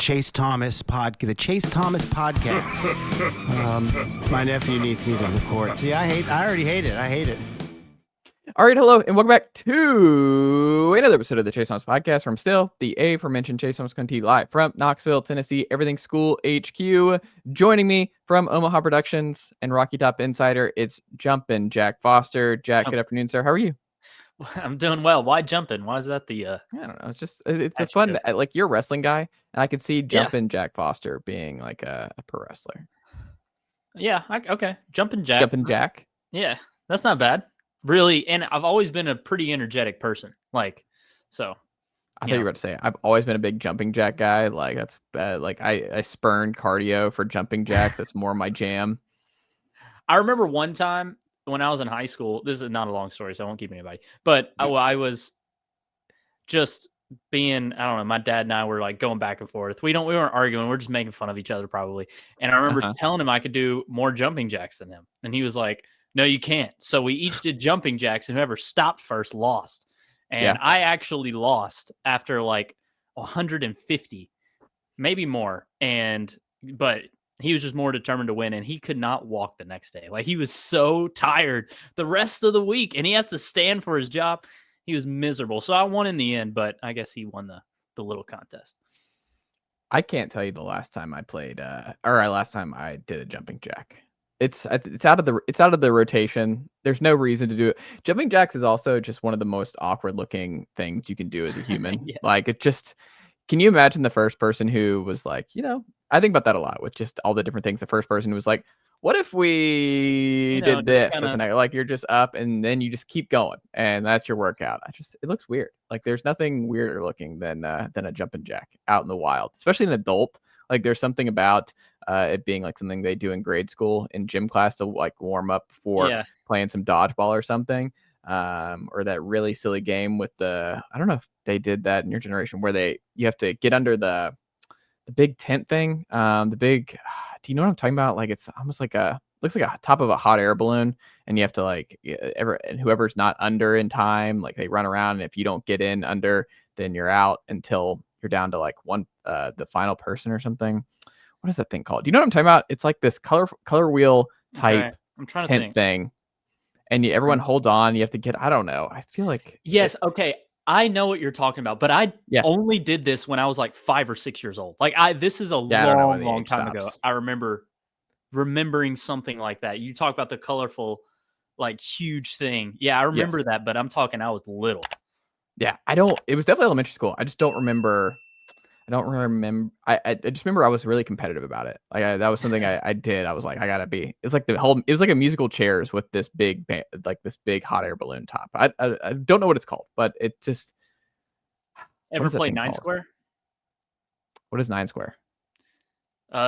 Chase Thomas podcast. My nephew needs me to record. See, I already hate it. I hate it. All right, hello, and welcome back to another episode of the Chase Thomas podcast from still the aforementioned Chase Thomas Conti live from Knoxville, Tennessee, Everything School HQ. Joining me from Omaha Productions and Rocky Top Insider, it's Jumpin' Jack Foster. Jack, good afternoon, sir. How are you? I'm doing well. Why jumping? Why is that the I don't know. It's a fun, like, you're a wrestling guy, and I could see Jumpin' Jack Foster being like a pro wrestler. Yeah, okay. Jumpin' Jack. Jumpin' Jack? Yeah, that's not bad. Really, and I've always been a pretty energetic person. Like, so. I thought you were about to say, I've always been a big jumping jack guy. Like, that's like I spurned cardio for jumping jacks. That's more my jam. I remember one time when I was in high school, this is not a long story, so I won't keep anybody, but I was just being, I don't know, my dad and I were like going back and forth. We weren't arguing. We're just making fun of each other probably. And I remember telling him I could do more jumping jacks than him. And he was like, no, you can't. So we each did jumping jacks, and whoever stopped first lost. And I actually lost after like 150, maybe more. But he was just more determined to win, and he could not walk the next day. Like, he was so tired the rest of the week, and he has to stand for his job. He was miserable. So I won in the end, but I guess he won the little contest. I can't tell you the last time I played, last time I did a jumping jack. It's out of the rotation. There's no reason to do it. Jumping jacks is also just one of the most awkward looking things you can do as a human. Like, it just, can you imagine the first person who was like, I think about that a lot with just all the different things. The first person who was like, what if we did this? Like, you're just up and then you just keep going and that's your workout. It looks weird. Like, there's nothing weirder looking than a jumping jack out in the wild, especially an adult. Like, there's something about it being like something they do in grade school in gym class to like warm up before playing some dodgeball or something, or that really silly game with I don't know if they did that in your generation where you have to get under the big tent thing. Do you know what I'm talking about? Like, it's almost like looks like a top of a hot air balloon, and you have to like and whoever's not under in time, like they run around, and if you don't get in under, then you're out until you're down to like the final person or something. What is that thing called? Do you know what I'm talking about? It's like this color wheel type tent thing. And everyone holds on. You have to get, I don't know. I feel like. Yes. Okay. I know what you're talking about, but I only did this when I was like 5 or 6 years old. Like, this is a long time ago. I remembering something like that. You talk about the colorful, like, huge thing. Yeah. I remember that, but I'm talking, I was little. Yeah. It was definitely elementary school. I just don't remember. I don't remember. I just remember I was really competitive about it. Like, that was something I did. I was like, I gotta be. It's like it was like a musical chairs with this big hot air balloon top. I don't know what it's called, but it just. Ever played 9 Square? What is 9 Square?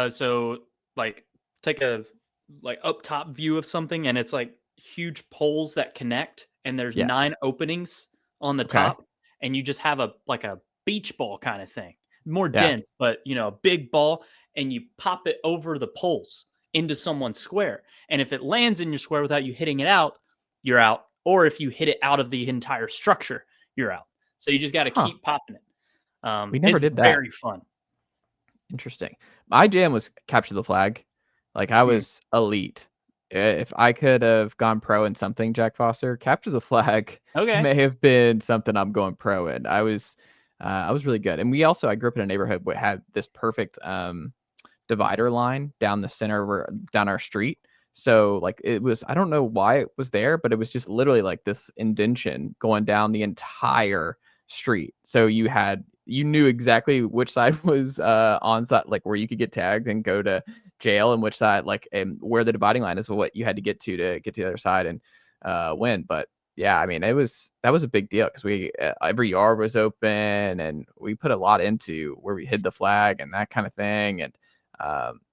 So like take a up top view of something, and it's like huge poles that connect, and there's 9 openings on the top, and you just have a beach ball kind of thing. More dense, but a big ball, and you pop it over the poles into someone's square. And if it lands in your square without you hitting it out, you're out. Or if you hit it out of the entire structure, you're out. So you just got to keep popping it. We never did that. Very fun. Interesting. My jam was capture the flag. Like, I was elite. If I could have gone pro in something, Jack Foster, capture the flag may have been something I'm going pro in. I was really good. And I grew up in a neighborhood that had this perfect divider line down the center down our street. So like, it was, I don't know why it was there, but it was just literally like this indentation going down the entire street. So you knew exactly which side was on side, like where you could get tagged and go to jail, and which side, like, and where the dividing line is what you had to get to get to the other side and win. But yeah, I mean, that was a big deal because every yard was open, and we put a lot into where we hid the flag and that kind of thing. And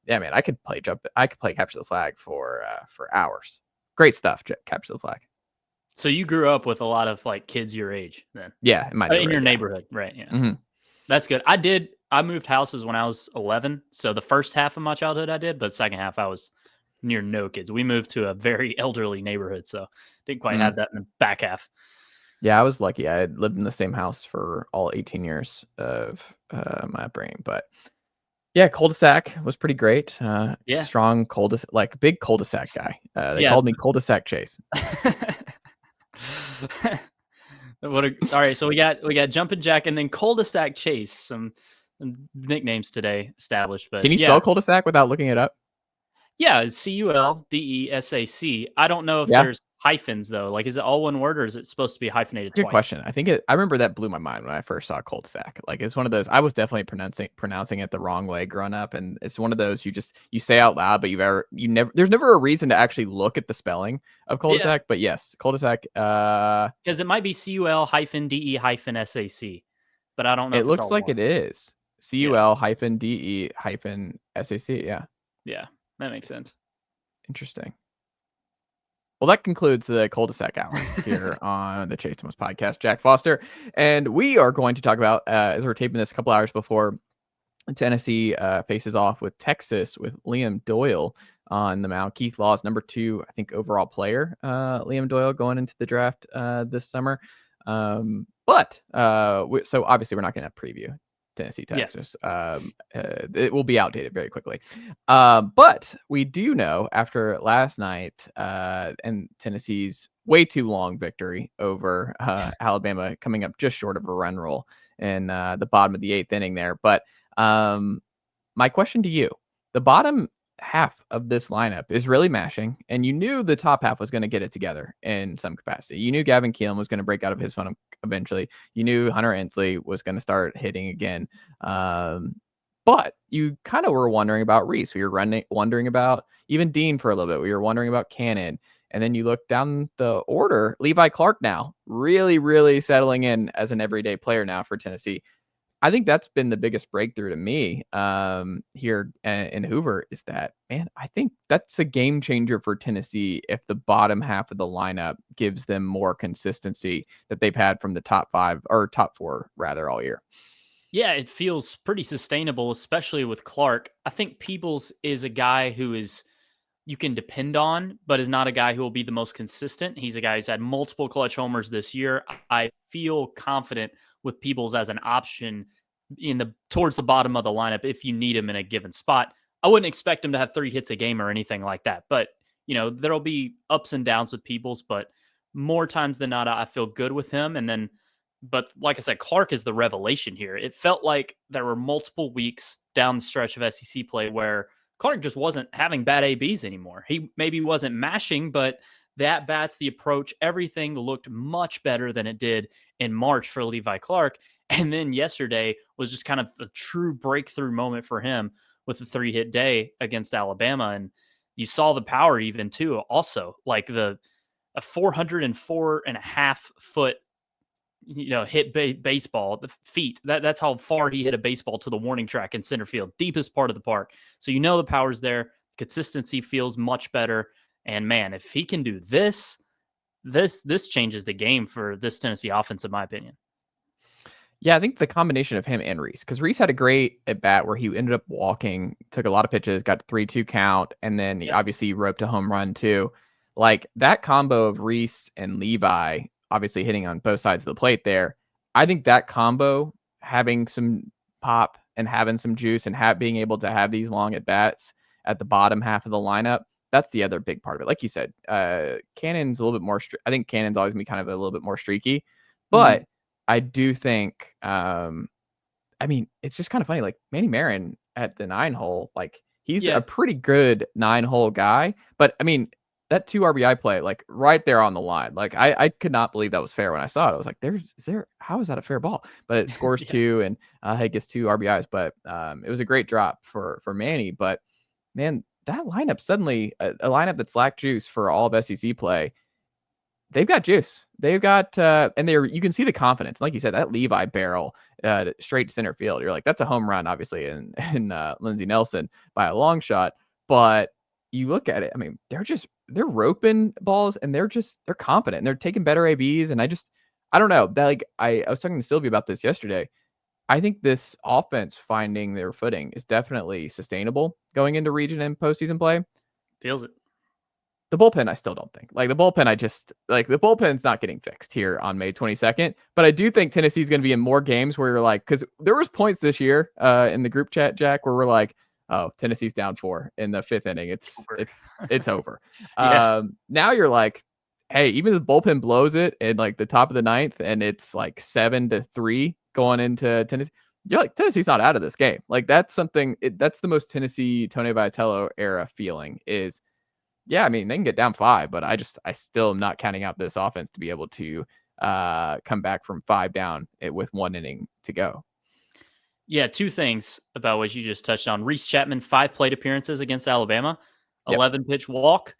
yeah, man, I could play capture the flag for hours. Great stuff, capture the flag. So you grew up with a lot of like kids your age then? Yeah, in your neighborhood, right? Yeah, That's good. I moved houses when I was 11, so the first half of my childhood I did, but second half I was near no kids. We moved to a very elderly neighborhood, so didn't quite have that in the back half. Yeah, I was lucky. I had lived in the same house for all 18 years of my upbringing. But Yeah, cul-de-sac was pretty great. Yeah. Strong cul-de-sac, like big cul-de-sac guy. They Yeah. called me cul-de-sac Chase. All right, so we got Jumpin' Jack and then Cul-de-sac Chase. Some nicknames today established, but Can you yeah, spell cul-de-sac without looking it up? yeah, it's Culdesac. I don't know if Yeah. there's hyphens though. Like, is it all one word or is it supposed to be hyphenated Good twice? question. I remember that blew my mind when I first saw cul-de-sac. Like it's one of those, I was definitely pronouncing it the wrong way growing up. And it's one of those you say out loud, but there's never a reason to actually look at the spelling of Yeah, cul-de-sac. But yes, cul-de-sac, because it might be Cul-de-sac, but I don't know it if it's looks all like one. it is. CUL-DE-SAC. Yeah. Yeah, that makes sense. Interesting. Well, that concludes the cul-de-sac hour here on the Chase Thomas podcast. Jack Foster, and we are going to talk about, as we're taping this a couple hours before Tennessee faces off with Texas with Liam Doyle on the mound. Keith Law's number 2, I think, overall player, Liam Doyle, going into the draft this summer. So obviously we're not going to preview Tennessee, Texas. Yeah. It will be outdated very quickly. But we do know after last night and Tennessee's way too long victory over Alabama, coming up just short of a run roll in the bottom of the 8th inning there. But my question to you, the bottom half of this lineup is really mashing, and you knew the top half was going to get it together in some capacity. You knew Gavin Keelan was going to break out of his fun eventually. You knew Hunter Ensley was going to start hitting again. But you kind of were wondering about Reese. We were wondering about even Dean for a little bit. We were wondering about Cannon. And then you look down the order, Levi Clark now really, really settling in as an everyday player now for Tennessee. I think that's been the biggest breakthrough to me here in Hoover is that, man, I think that's a game changer for Tennessee if the bottom half of the lineup gives them more consistency that they've had from the top 5 or top 4 rather all year. Yeah, it feels pretty sustainable, especially with Clark. I think Peebles is a guy who you can depend on, but is not a guy who will be the most consistent. He's a guy who's had multiple clutch homers this year. I feel confident with Peebles as an option towards the bottom of the lineup if you need him in a given spot. I wouldn't expect him to have 3 hits a game or anything like that, but there'll be ups and downs with Peebles, but more times than not, I feel good with him. But like I said, Clark is the revelation here. It felt like there were multiple weeks down the stretch of SEC play where Clark just wasn't having bad ABs anymore. He maybe wasn't mashing, but the at-bats, the approach, everything looked much better than it did in March for Levi Clark. And then yesterday was just kind of a true breakthrough moment for him with a 3-hit day against Alabama. And you saw the power even too, also like a 404.5 foot, hit baseball, the feet. That's how far he hit a baseball to the warning track in center field, deepest part of the park. So the power's there. Consistency feels much better. And man, if he can do this changes the game for this Tennessee offense, in my opinion. Yeah, I think the combination of him and Reese, because Reese had a great at bat where he ended up walking, took a lot of pitches, got 3-2 count, and then he obviously roped a home run too. Like that combo of Reese and Levi, obviously hitting on both sides of the plate there. I think that combo, having some pop and having some juice and being able to have these long at bats at the bottom half of the lineup, that's the other big part of it. Like you said, Cannon's a little bit more. I think Cannon's always gonna be kind of a little bit more streaky, but I do think, it's just kind of funny. Like Manny Marin at the 9-hole, like he's a pretty good 9-hole guy. But that 2 RBI play, like right there on the line, like I could not believe that was fair when I saw it. I was like, how is that a fair ball? But it scores 2 and he gets 2 RBIs. But it was a great drop for Manny. But man, that lineup suddenly a lineup that's lacked juice for all of SEC play. They've got juice. They've got, and you can see the confidence. Like you said, that Levi barrel straight to center field. You're like, that's a home run, obviously, in Lindsey Nelson by a long shot. But you look at it, they're roping balls and they're confident and they're taking better ABs. And I don't know. That I was talking to Sylvia about this yesterday. I think this offense finding their footing is definitely sustainable going into region and postseason play. Feels it. The bullpen, I still don't think. Like the bullpen's not getting fixed here on May 22nd. But I do think Tennessee's going to be in more games where you're like, because there was points this year in the group chat, Jack, where we're like, oh, Tennessee's down 4 in the 5th inning. It's over. Yeah. Now you're like, hey, even the bullpen blows it in like the top of the 9th, and it's like 7-3 going into Tennessee. You're like, Tennessee's not out of this game. Like that's something. That's the most Tennessee Tony Vitello era feeling is. Yeah, I mean, they can get down 5, but I still am not counting out this offense to be able to come back from 5 down with 1 inning to go. Yeah, 2 things about what you just touched on. Reese Chapman, 5 plate appearances against Alabama. 11 pitch walk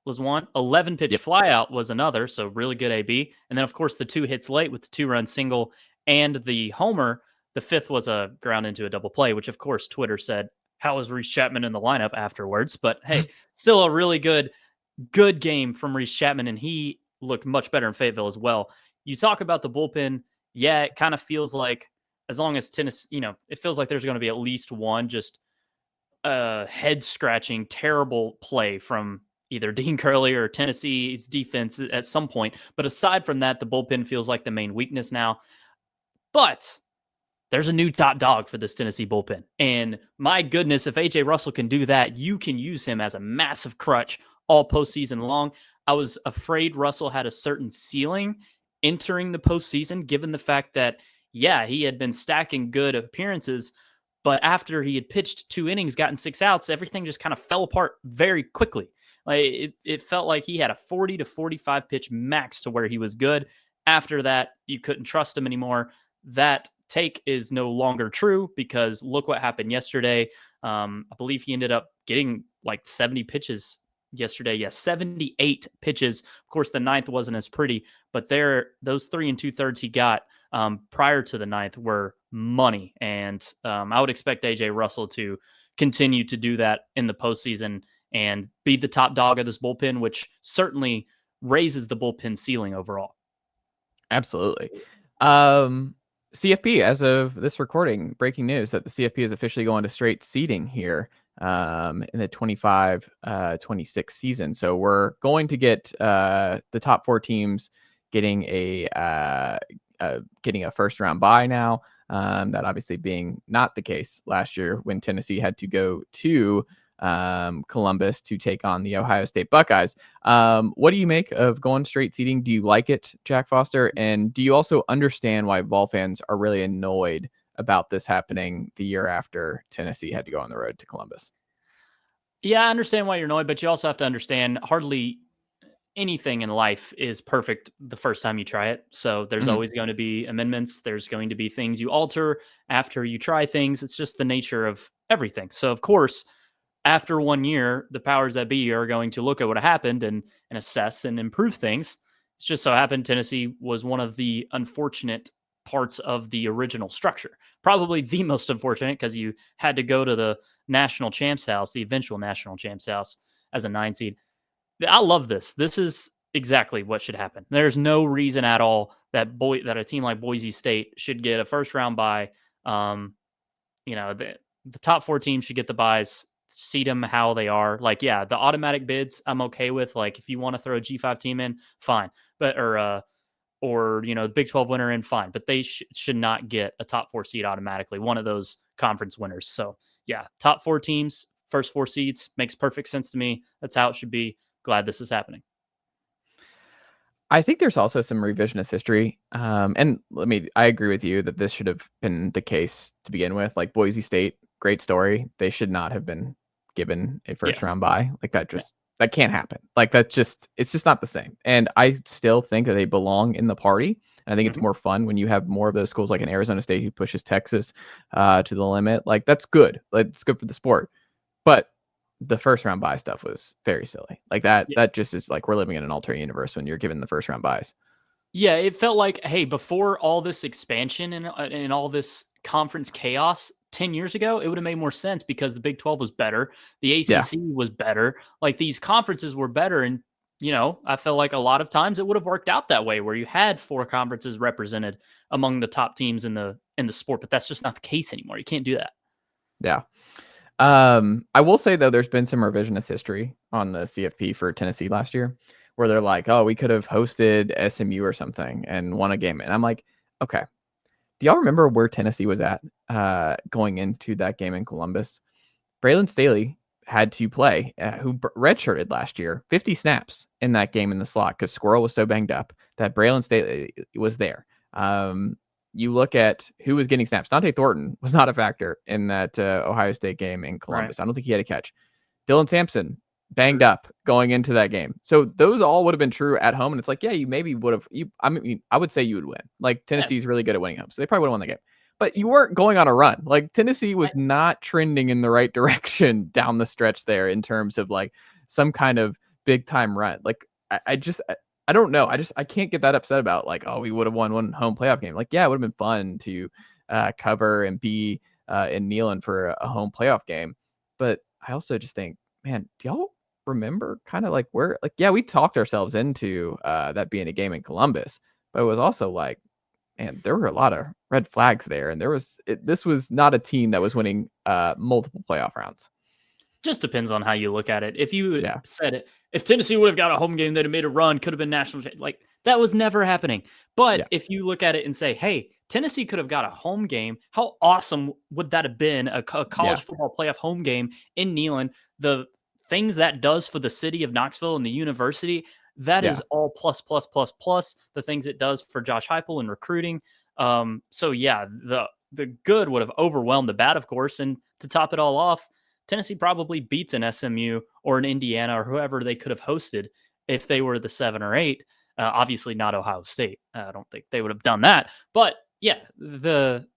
was one. 11 pitch flyout was another, so really good AB. And then, of course, the 2 hits late with the 2-run single and the homer. The 5th was a ground into a double play, which, of course, Twitter said, how was Reese Chapman in the lineup afterwards? But hey, still a really good game from Reese Chapman, and he looked much better in Fayetteville as well. You talk about the bullpen. Yeah, it kind of feels like as long as Tennessee, it feels like there's going to be at least one just head-scratching, terrible play from either Dean Curley or Tennessee's defense at some point. But aside from that, the bullpen feels like the main weakness now. But there's a new top dog for this Tennessee bullpen. And my goodness, if A.J. Russell can do that, you can use him as a massive crutch all postseason long. I was afraid Russell had a certain ceiling entering the postseason, given the fact that, yeah, he had been stacking good appearances, but after he had pitched 2 innings, gotten 6 outs, everything just kind of fell apart very quickly. Like it felt like he had a 40 to 45 pitch max to where he was good. After that, you couldn't trust him anymore. That take is no longer true because look what happened yesterday. I believe he ended up getting like 70 pitches yesterday. Yes, 78 pitches. Of course, the 9th wasn't as pretty, but those 3 2/3 he got prior to the 9th were money. And I would expect AJ Russell to continue to do that in the postseason and be the top dog of this bullpen, which certainly raises the bullpen ceiling overall. Absolutely. CFP, as of this recording, breaking news that the CFP is officially going to straight seeding here in the 25-26 season. So we're going to get the top 4 teams getting a first round bye now. That obviously being not the case last year when Tennessee had to go to Columbus to take on the Ohio State Buckeyes. What do you make of going straight seeding? Do you like it, Jack Foster? And do you also understand why Vol fans are really annoyed about this happening the year after Tennessee had to go on the road to Columbus? Yeah, I understand why you're annoyed, but you also have to understand hardly anything in life is perfect the first time you try it. So there's always going to be amendments. There's going to be things you alter after you try things. It's just the nature of everything. So of course, after 1 year, the powers that be are going to look at what happened and assess and improve things. It's just so happened Tennessee was one of the unfortunate parts of the original structure. Probably the most unfortunate because you had to go to the national champs house, the eventual national champs house as a 9 seed. I love this. This is exactly what should happen. There's no reason at all that a team like Boise State should get a first round bye. The top 4 teams should get the byes. Seed them how they are. Like, yeah, the automatic bids I'm okay with. Like, if you want to throw a G5 team in, fine. But or the Big 12 winner in, fine. But they should not get a top 4 seed automatically. One of those conference winners. So yeah, top 4 teams, first 4 seeds makes perfect sense to me. That's how it should be. Glad this is happening. I think there's also some revisionist history. And I agree with you that this should have been the case to begin with. Like Boise State, great story. They should not have been given a first round bye. Like that that can't happen. Like it's just not the same. And I still think that they belong in the party. And I think it's more fun when you have more of those schools like an Arizona State who pushes Texas to the limit. Like that's good. Like it's good for the sport. But the first round bye stuff was very silly. Like that just is like we're living in an alternate universe when you're given the first round byes. Yeah, it felt like, hey, before all this expansion and all this conference chaos 10 years ago, it would have made more sense because the Big 12 was better. The ACC was better. Like these conferences were better. And, I felt like a lot of times it would have worked out that way where you had 4 conferences represented among the top teams in the sport. But that's just not the case anymore. You can't do that. Yeah. I will say though, there's been some revisionist history on the CFP for Tennessee last year, where they're like, "Oh, we could have hosted SMU or something and won a game." And I'm like, "Okay, do y'all remember where Tennessee was at going into that game in Columbus? Braylon Staley had to play, who redshirted last year, 50 snaps in that game in the slot because Squirrel was so banged up that Braylon Staley was there. You look at who was getting snaps. Dante Thornton was not a factor in that Ohio State game in Columbus. Right. I don't think he had a catch. Dylan Sampson banged up going into that game. So those all would have been true at home. And it's like, yeah, you maybe would have. I would say you would win. Like Tennessee's really good at winning home, so they probably would have won the game. But you weren't going on a run. Like Tennessee was not trending in the right direction down the stretch there in terms of like some kind of big time run. Like I don't know. I can't get that upset about like, oh, we would have won one home playoff game. Like, yeah, it would have been fun to cover and be in Neyland for a home playoff game. But I also just think, man, do y'all remember kind of like where, like, yeah, we talked ourselves into that being a game in Columbus, but it was also like, man, there were a lot of red flags there. And this was not a team that was winning multiple playoff rounds. Just depends on how you look at it. If you said it, if Tennessee would have got a home game, they'd have made a run, could have been national. Like that was never happening. But if you look at it and say, hey, Tennessee could have got a home game, how awesome would that have been? A college football playoff home game in Neyland. The things that does for the city of Knoxville and the university, that is all plus. The things it does for Josh Heupel and recruiting. So yeah, the good would have overwhelmed the bad, of course. And to top it all off, Tennessee probably beats an SMU or an Indiana or whoever they could have hosted if they were the 7 or 8. Obviously not Ohio State. I don't think they would have done that. But yeah, the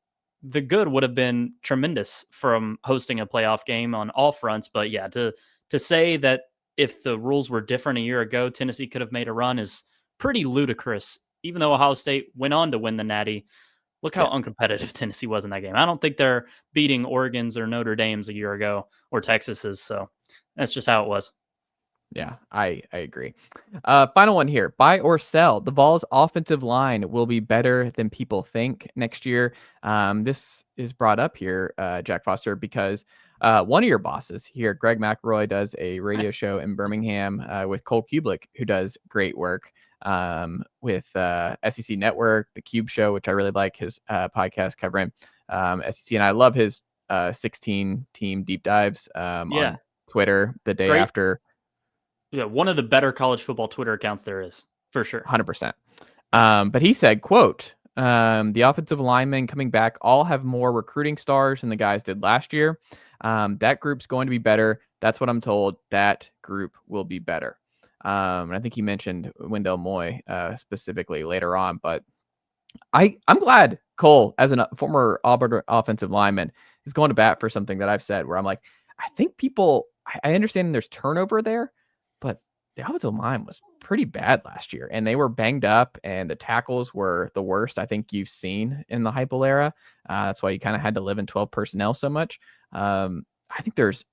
good would have been tremendous from hosting a playoff game on all fronts. But yeah, to say that if the rules were different a year ago, Tennessee could have made a run is pretty ludicrous. Even though Ohio State went on to win the Natty, look how uncompetitive Tennessee was in that game. I don't think they're beating Oregon's or Notre Dame's a year ago or Texas's. So that's just how it was. Yeah, I agree. Final one here. Buy or sell. The Vols offensive line will be better than people think next year. This is brought up here, Jack Foster, because one of your bosses here, Greg McElroy, does a radio show in Birmingham with Cole Cubelic, who does great work with SEC Network, the Cube Show, which I really like his podcast covering SEC. And I love his 16 team deep dives on Twitter the day after. Yeah, one of the better college football Twitter accounts there is, for sure. 100%. But he said, quote, the offensive linemen coming back all have more recruiting stars than the guys did last year. That group's going to be better. That's what I'm told. That group will be better. And I think he mentioned Wendell Moy specifically later on. But I'm glad Cole, as a former Auburn offensive lineman, is going to bat for something that I've said where I'm like, I think I understand there's turnover there, but the offensive line was pretty bad last year, and they were banged up, and the tackles were the worst I think you've seen in the Heupel era. That's why you kind of had to live in 12 personnel so much. I think there's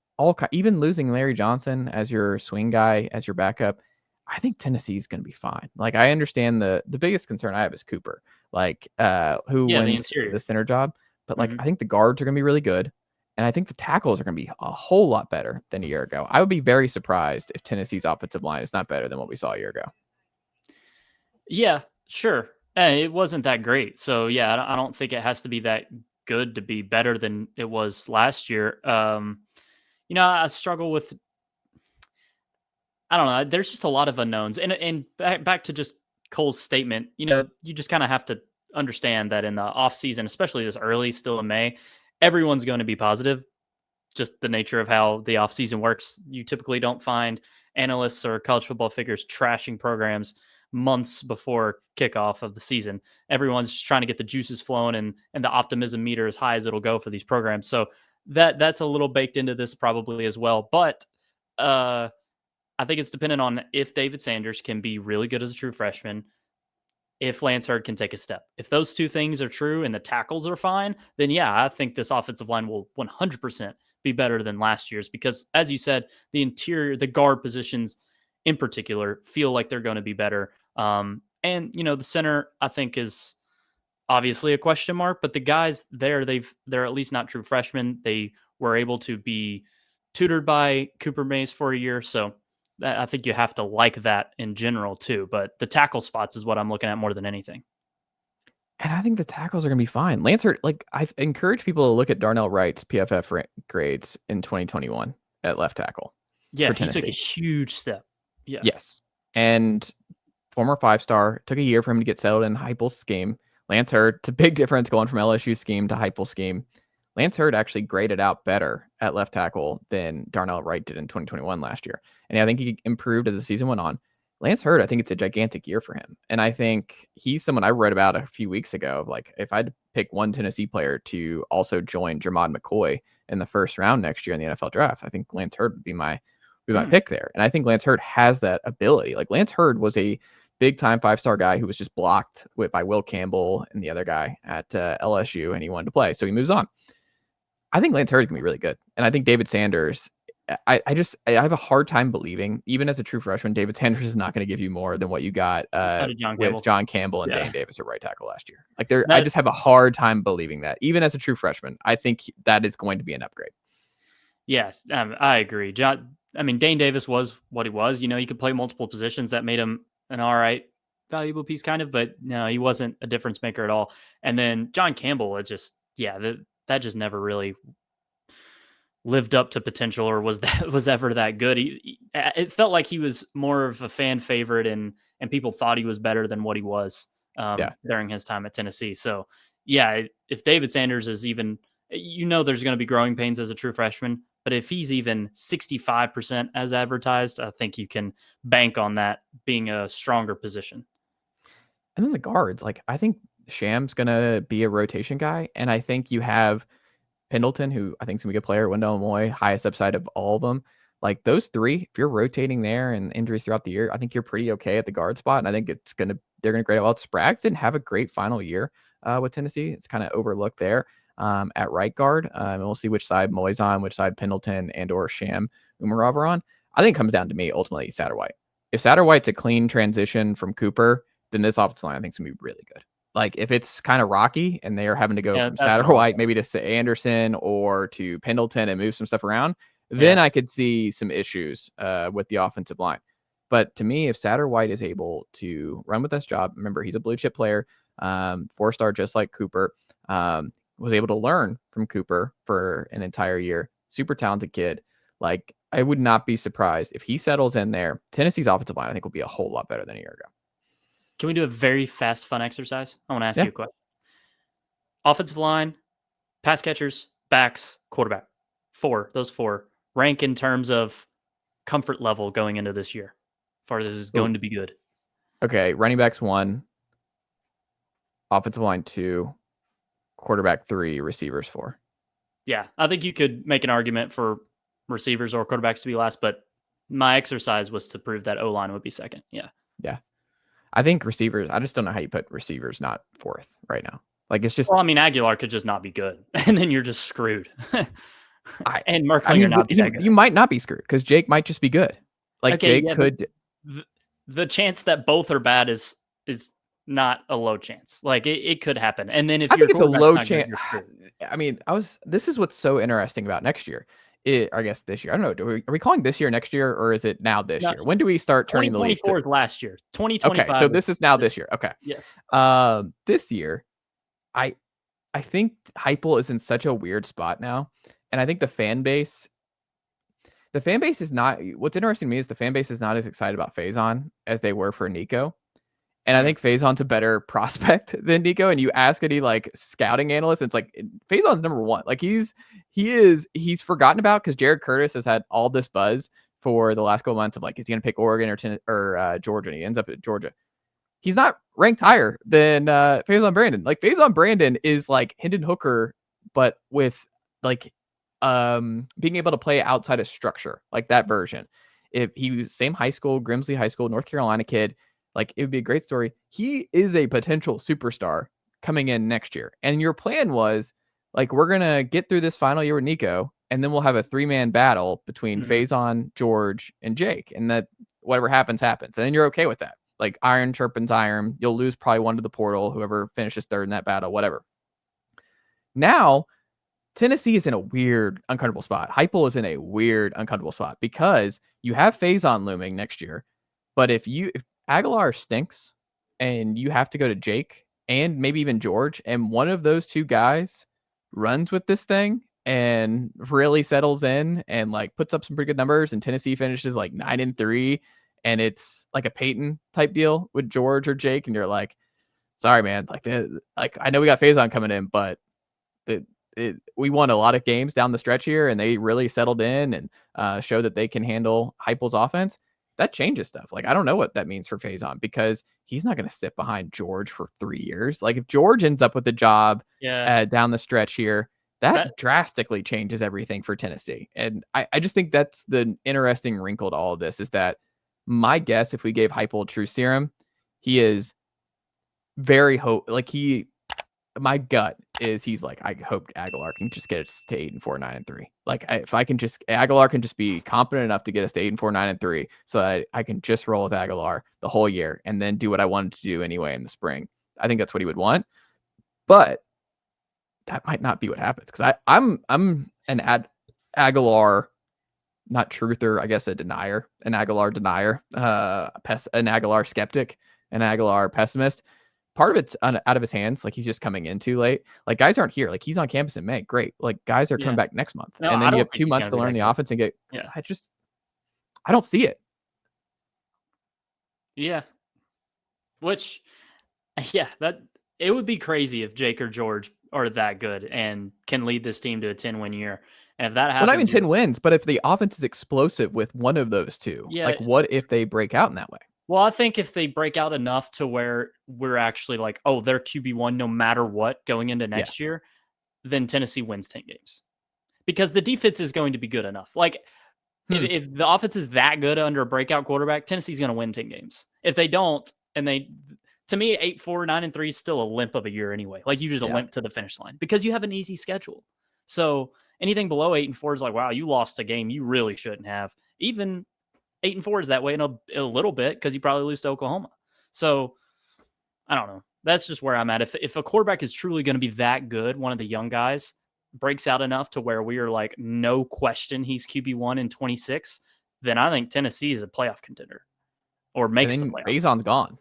even losing Larry Johnson as your swing guy, as your backup. I think Tennessee's going to be fine. Like, I understand the biggest concern I have is Cooper, like who wins the center job. But like, I think the guards are going to be really good. And I think the tackles are going to be a whole lot better than a year ago. I would be very surprised if Tennessee's offensive line is not better than what we saw a year ago. Yeah, sure. It wasn't that great. So, yeah, I don't think it has to be that good to be better than it was last year. I struggle with, I don't know. There's just a lot of unknowns. And back to just Cole's statement, you just kind of have to understand that in the offseason, especially this early, still in May, everyone's going to be positive. Just the nature of how the offseason works. You typically don't find analysts or college football figures trashing programs months before kickoff of the season. Everyone's just trying to get the juices flowing and the optimism meter as high as it'll go for these programs. So that's a little baked into this probably as well. But I think it's dependent on if David Sanders can be really good as a true freshman, if Lance Hurd can take a step. If those two things are true and the tackles are fine, then yeah, I think this offensive line will 100% be better than last year's because, as you said, the interior, the guard positions in particular feel like they're going to be better. And, the center, I think, is obviously a question mark, but the guys there, they're at least not true freshmen. They were able to be tutored by Cooper Mays for a year. So I think you have to like that in general too. But the tackle spots is what I'm looking at more than anything. And I think the tackles are going to be fine. Lance Hurd, like I've encouraged people to look at Darnell Wright's PFF grades in 2021 at left tackle. Yeah, he took a huge step. Yeah. Yes. And former 5-star, took a year for him to get settled in Heupel's scheme. Lance Hurd, it's a big difference going from LSU scheme to Heupel's scheme. Lance Hurd actually graded out better at left tackle than Darnell Wright did in 2021 last year. And I think he improved as the season went on. Lance Hurd, I think it's a gigantic year for him. And I think he's someone I read about a few weeks ago. Like, if I had to pick one Tennessee player to also join Jermod McCoy in the first round next year in the NFL draft, I think Lance Hurd would be my pick there. And I think Lance Hurd has that ability. Like, Lance Hurd was a big time 5-star guy who was just blocked by Will Campbell and the other guy at LSU, and he wanted to play. So he moves on. I think Lance Hurd can be really good. And I think David Sanders, I have a hard time believing, even as a true freshman, David Sanders is not going to give you more than what you got with John Campbell and Dane Davis at right tackle last year. Like, I just have a hard time believing that. Even as a true freshman, I think that is going to be an upgrade. Yeah, I agree. Dane Davis was what he was. He could play multiple positions. That made him an all right, valuable piece kind of, but no, he wasn't a difference maker at all. And then John Campbell, that just never really lived up to potential or was ever that good. It felt like he was more of a fan favorite and people thought he was better than what he was during his time at Tennessee. So yeah, if David Sanders is even, there's going to be growing pains as a true freshman, but if he's even 65% as advertised, I think you can bank on that being a stronger position. And then the guards, like, I think Sham's going to be a rotation guy. And I think you have Pendleton, who I think is going to be a good player, Wendell Moy, highest upside of all of them. Like, those three, if you're rotating there and injuries throughout the year, I think you're pretty okay at the guard spot. And I think they're going to grade it well. Sprags didn't have a great final year with Tennessee. It's kind of overlooked there at right guard. And we'll see which side Moy's on, which side Pendleton and or Sham Umarov are on. I think it comes down to me, ultimately, Satterwhite. If Satterwhite's a clean transition from Cooper, then this offensive line I think is going to be really good. Like, if it's kind of rocky and they are having to go from Satterwhite maybe to Anderson or to Pendleton and move some stuff around, then I could see some issues with the offensive line. But to me, if Satterwhite is able to run with this job, remember, he's a blue chip player, 4-star just like Cooper, was able to learn from Cooper for an entire year. Super talented kid. Like, I would not be surprised if he settles in there. Tennessee's offensive line, I think, will be a whole lot better than a year ago. Can we do a very fast, fun exercise? I want to ask you a question. Offensive line, pass catchers, backs, quarterback. Those four rank in terms of comfort level going into this year. As far as this is going to be good. Okay, running backs 1, offensive line 2, quarterback 3, receivers 4. Yeah, I think you could make an argument for receivers or quarterbacks to be last, but my exercise was to prove that O-line would be second. Yeah. I think receivers, I just don't know how you put receivers not 4th right now. Like, it's just... Well, Aguilar could just not be good, and then you're just screwed. And Merklinger not be that good. You might not be screwed, because Jake might just be good. Like, okay, Jake could... The chance that both are bad is not a low chance. Like, it could happen. And then if I think it's a low chance... this is what's so interesting about next year. I guess this year. I don't know. Are we calling this year next year, or is it now this year? When do we start turning the leaf? 2024 is last year. 2025. Okay, so this is now this year. Okay. Yes. This year, I think Heupel is in such a weird spot now, and I think the fan base is not. What's interesting to me is the fan base is not as excited about Faison as they were for Nico. And I think Faison's a better prospect than Nico. And you ask any like scouting analyst, and it's like Faison's number 1. Like, he's forgotten about because Jared Curtis has had all this buzz for the last couple months of like, is he going to pick Oregon or Georgia? And he ends up at Georgia. He's not ranked higher than Faison Brandon. Like, Faison Brandon is like Hendon Hooker, but with like being able to play outside of structure, like that version. If he was same high school, Grimsley High School, North Carolina kid. Like, it would be a great story. He is a potential superstar coming in next year. And your plan was, like, we're going to get through this final year with Nico, and then we'll have a 3-man battle between Faison, George, and Jake. And that whatever happens, happens. And then you're okay with that. Like, iron sharpens iron. You'll lose probably one to the portal, whoever finishes third in that battle, whatever. Now, Tennessee is in a weird, uncomfortable spot. Heupel is in a weird, uncomfortable spot because you have Faison looming next year. But if Aguilar stinks and you have to go to Jake and maybe even George, and one of those two guys runs with this thing and really settles in and like puts up some pretty good numbers, and Tennessee finishes like 9-3, and it's like a Peyton type deal with George or Jake, and you're like, sorry, man, like I know we got Faison coming in, but we won a lot of games down the stretch here, and they really settled in and showed that they can handle Heupel's offense. That changes stuff. Like, I don't know what that means for Faison because he's not going to sit behind George for 3 years. Like, if George ends up with the job down the stretch here, that drastically changes everything for Tennessee. And I just think that's the interesting wrinkle to all of this is that my guess, if we gave Heupel a true serum, he is very my gut is he's like, I hope Aguilar can just get us to 8-4, 9-3. Like, if I can just, Aguilar can just be competent enough to get us to 8-4, 9-3, so that I can just roll with Aguilar the whole year and then do what I wanted to do anyway in the spring. I think that's what he would want, but that might not be what happens because I'm an Aguilar, not truther, I guess an Aguilar denier, an Aguilar skeptic, an Aguilar pessimist. Part of it's out of his hands. Like, he's just coming in too late. Like, guys aren't here. Like, he's on campus in May. Great. Like, guys are coming back next month. No, and then you have 2 months to learn the offense and get, I don't see it. Yeah. Which, that it would be crazy if Jake or George are that good and can lead this team to a 10-win year. And if that happens, not even 10 wins, but if the offense is explosive with one of those two, like, what if they break out in that way? Well, I think if they break out enough to where we're actually like, oh, they're QB1 no matter what going into next year, then Tennessee wins 10 games. Because the defense is going to be good enough. Like, if the offense is that good under a breakout quarterback, Tennessee's going to win 10 games. If they don't, and to me, 8-4, 9-3 is still a limp of a year anyway. Like, you just limp to the finish line because you have an easy schedule. So anything below 8-4 is like, wow, you lost a game you really shouldn't have. Even 8-4 is that way in a little bit because you probably lose to Oklahoma. So I don't know. That's just where I'm at. If a quarterback is truly going to be that good, one of the young guys breaks out enough to where we are like, no question he's QB1 in 26, then I think Tennessee is a playoff contender or makes the playoff. Faison's gone.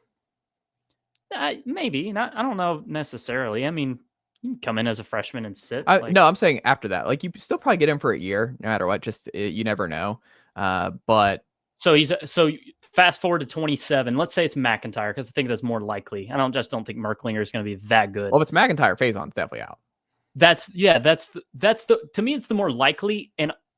Maybe. I don't know necessarily. I mean, you can come in as a freshman and sit. No, I'm saying after that. Like, you still probably get him for a year, no matter what. Just you never know. But so fast forward to 27. Let's say it's McIntyre because I think that's more likely. I don't think Merklinger is going to be that good. Well, if it's McIntyre, Faison's definitely out. That's to me, it's the more likely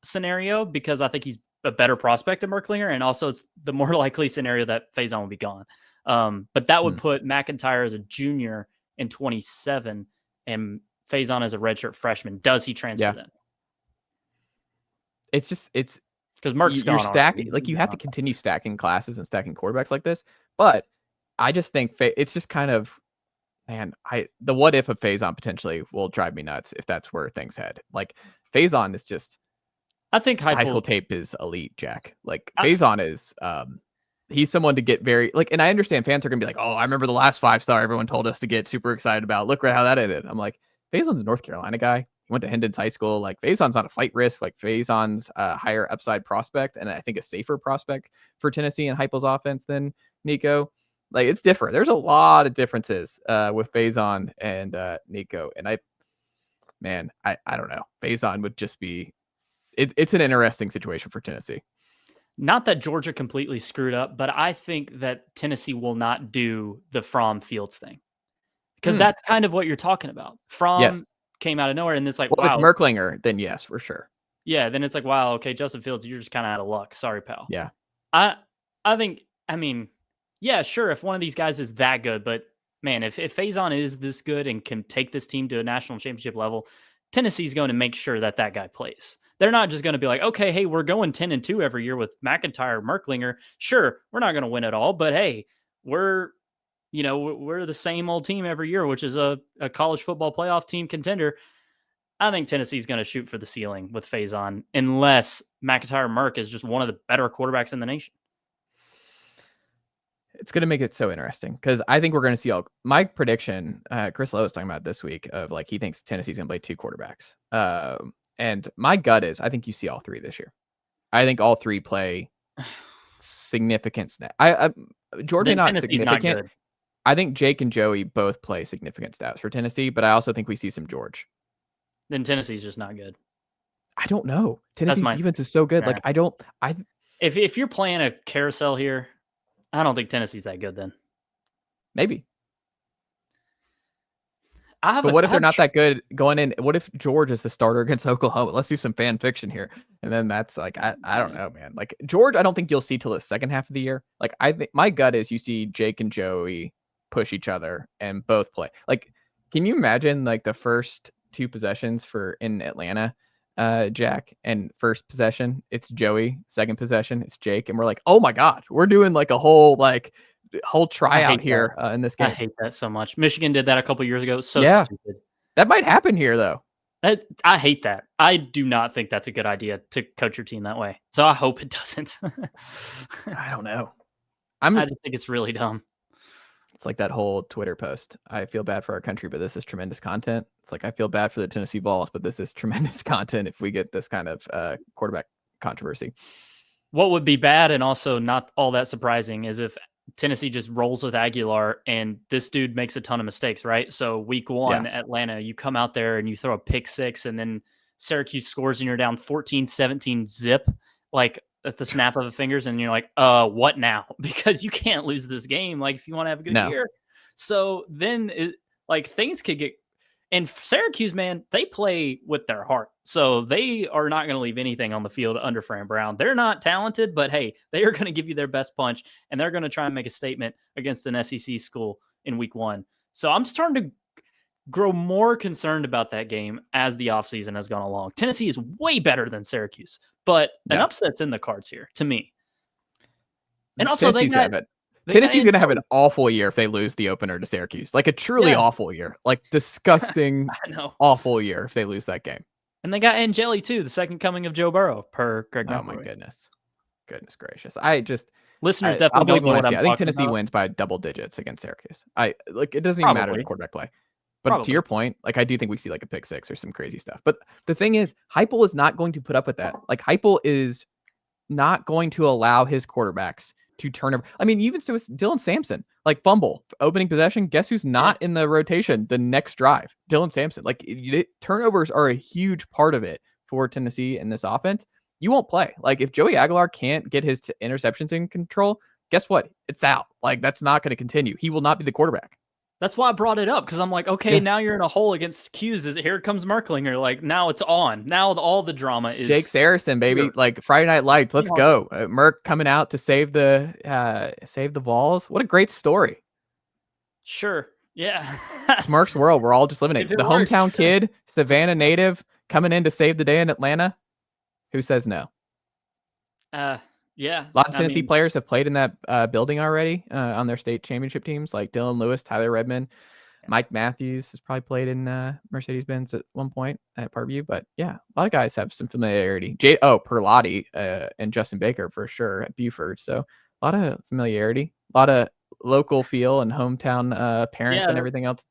scenario because I think he's a better prospect than Merklinger, and also it's the more likely scenario that Faison will be gone. But that would put McIntyre as a junior in 27 and Faison as a redshirt freshman. Does he transfer then? It's because Merk's you're stacking. Like, you have to continue stacking classes and stacking quarterbacks like this. But I just think it's just kind of, man, the what if of Faison potentially will drive me nuts if that's where things head. Like, Faison is just, I think high school tape is elite, Jack. Like, Faison is, he's someone to get very, like, and I understand fans are going to be like, oh, I remember the last 5-star everyone told us to get super excited about. Look at how that ended. I'm like, Faison's a North Carolina guy. He went to Hendon's High School. Like, Faison's not a flight risk. Like, Faison's a higher upside prospect, and I think a safer prospect for Tennessee and Heupel's offense than Nico. Like, it's different. There's a lot of differences with Faison and Nico. And I don't know. Faison would just be, it's an interesting situation for Tennessee. Not that Georgia completely screwed up, but I think that Tennessee will not do the Fromm Fields thing because that's kind of what you're talking about. Fromm came out of nowhere, and it's like, wow. If it's Merklinger, then yes, for sure. Yeah, then it's like, wow, okay, Justin Fields, you're just kind of out of luck. Sorry, pal. Yeah. I think, I mean, yeah, sure, if one of these guys is that good, but man, if Faison is this good and can take this team to a national championship level, Tennessee's going to make sure that guy plays. They're not just going to be like, okay, hey, we're going 10-2 every year with McIntyre, Merklinger. Sure, we're not going to win it all, but hey, we're the same old team every year, which is a college football playoff team contender. I think Tennessee's going to shoot for the ceiling with Faison, unless McIntyre Merk is just one of the better quarterbacks in the nation. It's going to make it so interesting because I think we're going to see my prediction. Chris Lowe was talking about this week of like he thinks Tennessee's going to play 2 quarterbacks. And my gut is I think you see all 3 this year. I think all 3 play significant snap. Georgia Then not Tennessee's not significant. good. I think Jake and Joey both play significant snaps for Tennessee, but I also think we see some George. Then Tennessee's just not good. I don't know. Tennessee's defense is so good. Nah. Like If you're playing a carousel here, I don't think Tennessee's that good then. Maybe. But what if they're not that good going in? What if George is the starter against Oklahoma? Let's do some fan fiction here. And then that's like, I don't know, man. Like George, I don't think you'll see till the second half of the year. Like I think my gut is you see Jake and Joey push each other and both play. Like, can you imagine like the first 2 possessions in Atlanta, Jack, and first possession, it's Joey, second possession, it's Jake. And we're like, oh my God, we're doing like a whole tryout here in this game. I hate that so much. Michigan did that a couple years ago. So stupid. That might happen here though. I hate that. I do not think that's a good idea to coach your team that way. So I hope it doesn't. I don't know. I just think it's really dumb. It's like that whole Twitter post. I feel bad for our country, but this is tremendous content. It's like I feel bad for the Tennessee Vols, but this is tremendous content if we get this kind of quarterback controversy. What would be bad and also not all that surprising is if Tennessee just rolls with Aguilar and this dude makes a ton of mistakes, right? So week 1, Atlanta, you come out there and you throw a pick 6 and then Syracuse scores and you're down 14-17 zip, like at the snap of the fingers. And you're like, what now? Because you can't lose this game. Like if you want to have a good year. So then things could get, and Syracuse, man, they play with their heart. So they are not going to leave anything on the field under Fran Brown. They're not talented, but hey, they are going to give you their best punch, and they're going to try and make a statement against an SEC school in week 1. So I'm starting to grow more concerned about that game as the offseason has gone along. Tennessee is way better than Syracuse, but an upset's in the cards here to me. And also Tennessee's going to have an awful year if they lose the opener to Syracuse. Like a truly awful year. Like disgusting, awful year if they lose that game. And they got Angeli too, the second coming of Joe Burrow, per Greg McElroy. Oh my goodness. Goodness gracious. Listeners definitely don't know what I'm I think Tennessee wins by double digits against Syracuse. It doesn't even matter the quarterback play. But to your point, like I do think we see like a pick 6 or some crazy stuff. But the thing is, Heupel is not going to put up with that. Like Heupel is not going to allow his quarterbacks to turn over. I mean, even so, it's Dylan Sampson, like fumble, opening possession. Guess who's not in the rotation the next drive? Dylan Sampson. Like turnovers are a huge part of it for Tennessee in this offense. You won't play. Like if Joey Aguilar can't get his interceptions in control, guess what? It's out. Like that's not going to continue. He will not be the quarterback. That's why I brought it up because I'm like, okay, now you're in a hole against Q's. Here comes Merklinger. Like now it's on. Now all the drama is Jake Saracen, baby. Here. Like Friday Night Lights. Let's go. Merk coming out to save the Vols. What a great story. Sure. Yeah. It's Merk's world. We're all just living it. The hometown kid, Savannah native, coming in to save the day in Atlanta. Who says no? Yeah. A lot of Tennessee players have played in that building already on their state championship teams, like Dylan Lewis, Tyler Redmond, Mike Matthews has probably played in Mercedes-Benz at one point at Parkview. But yeah, a lot of guys have some familiarity. Perlotti and Justin Baker for sure at Buford. So a lot of familiarity, a lot of local feel and hometown parents and everything else.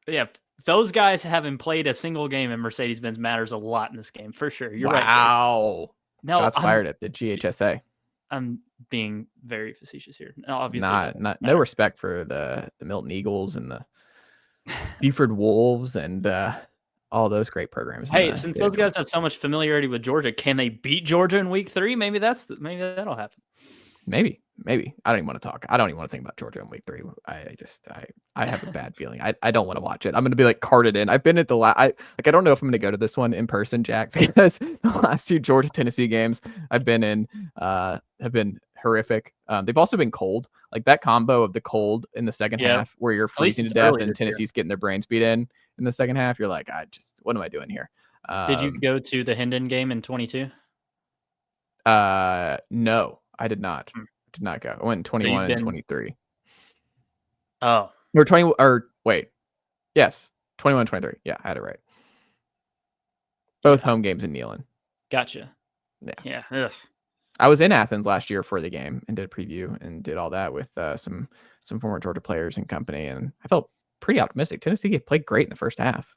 Yeah, those guys haven't played a single game in Mercedes-Benz matters a lot in this game for sure. You're right. Wow. No, shots fired at the GHSA. I'm being very facetious here. Obviously, no respect for the Milton Eagles and the Buford Wolves and all those great programs. Hey, since those guys have so much familiarity with Georgia, can they beat Georgia in week 3? Maybe that'll happen. Maybe. I don't even want to talk. I don't even want to think about Georgia in week 3. I have a bad feeling. I don't want to watch it. I'm going to be like carted in. I've been at the I don't know if I'm going to go to this one in person, Jack, because the last 2 Georgia Tennessee games I've been in have been horrific. They've also been cold. Like that combo of the cold in the second half where you're freezing to death and Tennessee's getting their brains beat in the second half. You're like, what am I doing here? Did you go to the Hendon game in 22? No, I did not. Did not go. I went in 21 and 23. Oh. Or 20 or wait. Yes. 21 and 23. Yeah, I had it right. Both home games in Neyland. Gotcha. Yeah. Ugh. I was in Athens last year for the game and did a preview and did all that with some former Georgia players and company, and I felt pretty optimistic. Tennessee played great in the first half.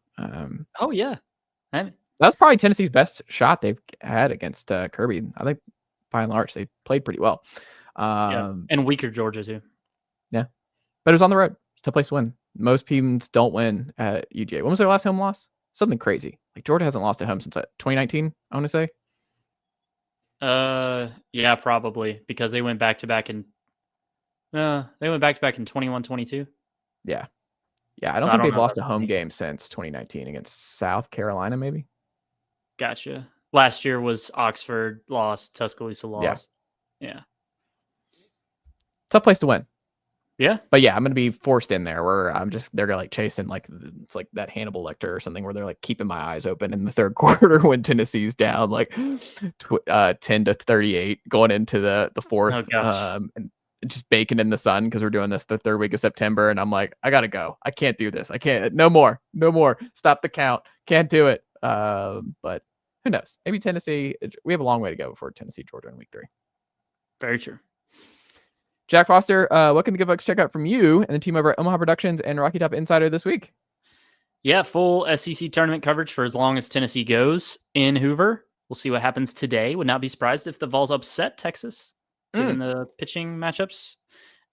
Oh yeah, that was probably Tennessee's best shot they've had against Kirby. I think by and large they played pretty well. And weaker Georgia too. Yeah, but it was on the road. It's a tough place to win. Most teams don't win at UGA. When was their last home loss? Something crazy. Like Georgia hasn't lost at home since 2019. I want to say. Yeah, probably because they went back to back in 21, 22. Yeah. I don't think they've lost a home game since 2019 against South Carolina, maybe. Gotcha. Last year was Oxford lost, Tuscaloosa lost. Yeah. Tough place to win. Yeah. But yeah, I'm going to be forced in there where they're going to like chasing, like, it's like that Hannibal Lecter or something where they're like keeping my eyes open in the third quarter when Tennessee's down like 10-38 going into the fourth. Oh, gosh. And just baking in the sun because we're doing this the third week of September. And I'm like, I got to go. I can't do this. I can't. No more. Stop the count. Can't do it. But who knows? Maybe Tennessee. We have a long way to go before Tennessee, Georgia in week 3. Very true. Jack Foster, what can the good folks check out from you and the team over at Omaha Productions and Rocky Top Insider this week? Yeah, full SEC tournament coverage for as long as Tennessee goes in Hoover. We'll see what happens today. Would not be surprised if the Vols upset Texas, given the pitching matchups.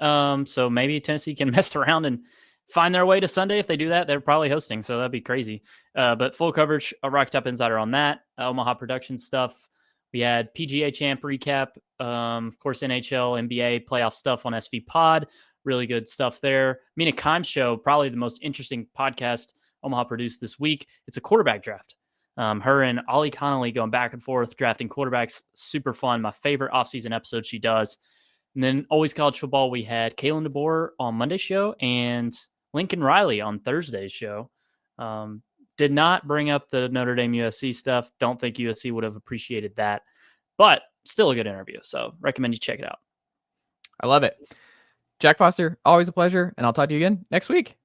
So maybe Tennessee can mess around and find their way to Sunday. If they do that, they're probably hosting, so that'd be crazy. But full coverage, a Rocky Top Insider on that. Omaha Productions stuff. We had PGA Champ recap, of course, NHL, NBA playoff stuff on SV Pod. Really good stuff there. Mina Kimes Show, probably the most interesting podcast Omaha produced this week. It's a quarterback draft. Her and Ollie Connolly going back and forth, drafting quarterbacks. Super fun. My favorite offseason episode she does. And then Always College Football, we had Kalen DeBoer on Monday's show and Lincoln Riley on Thursday's show. Did not bring up the Notre Dame USC stuff. Don't think USC would have appreciated that, but still a good interview. So recommend you check it out. I love it. Jack Foster, always a pleasure. And I'll talk to you again next week.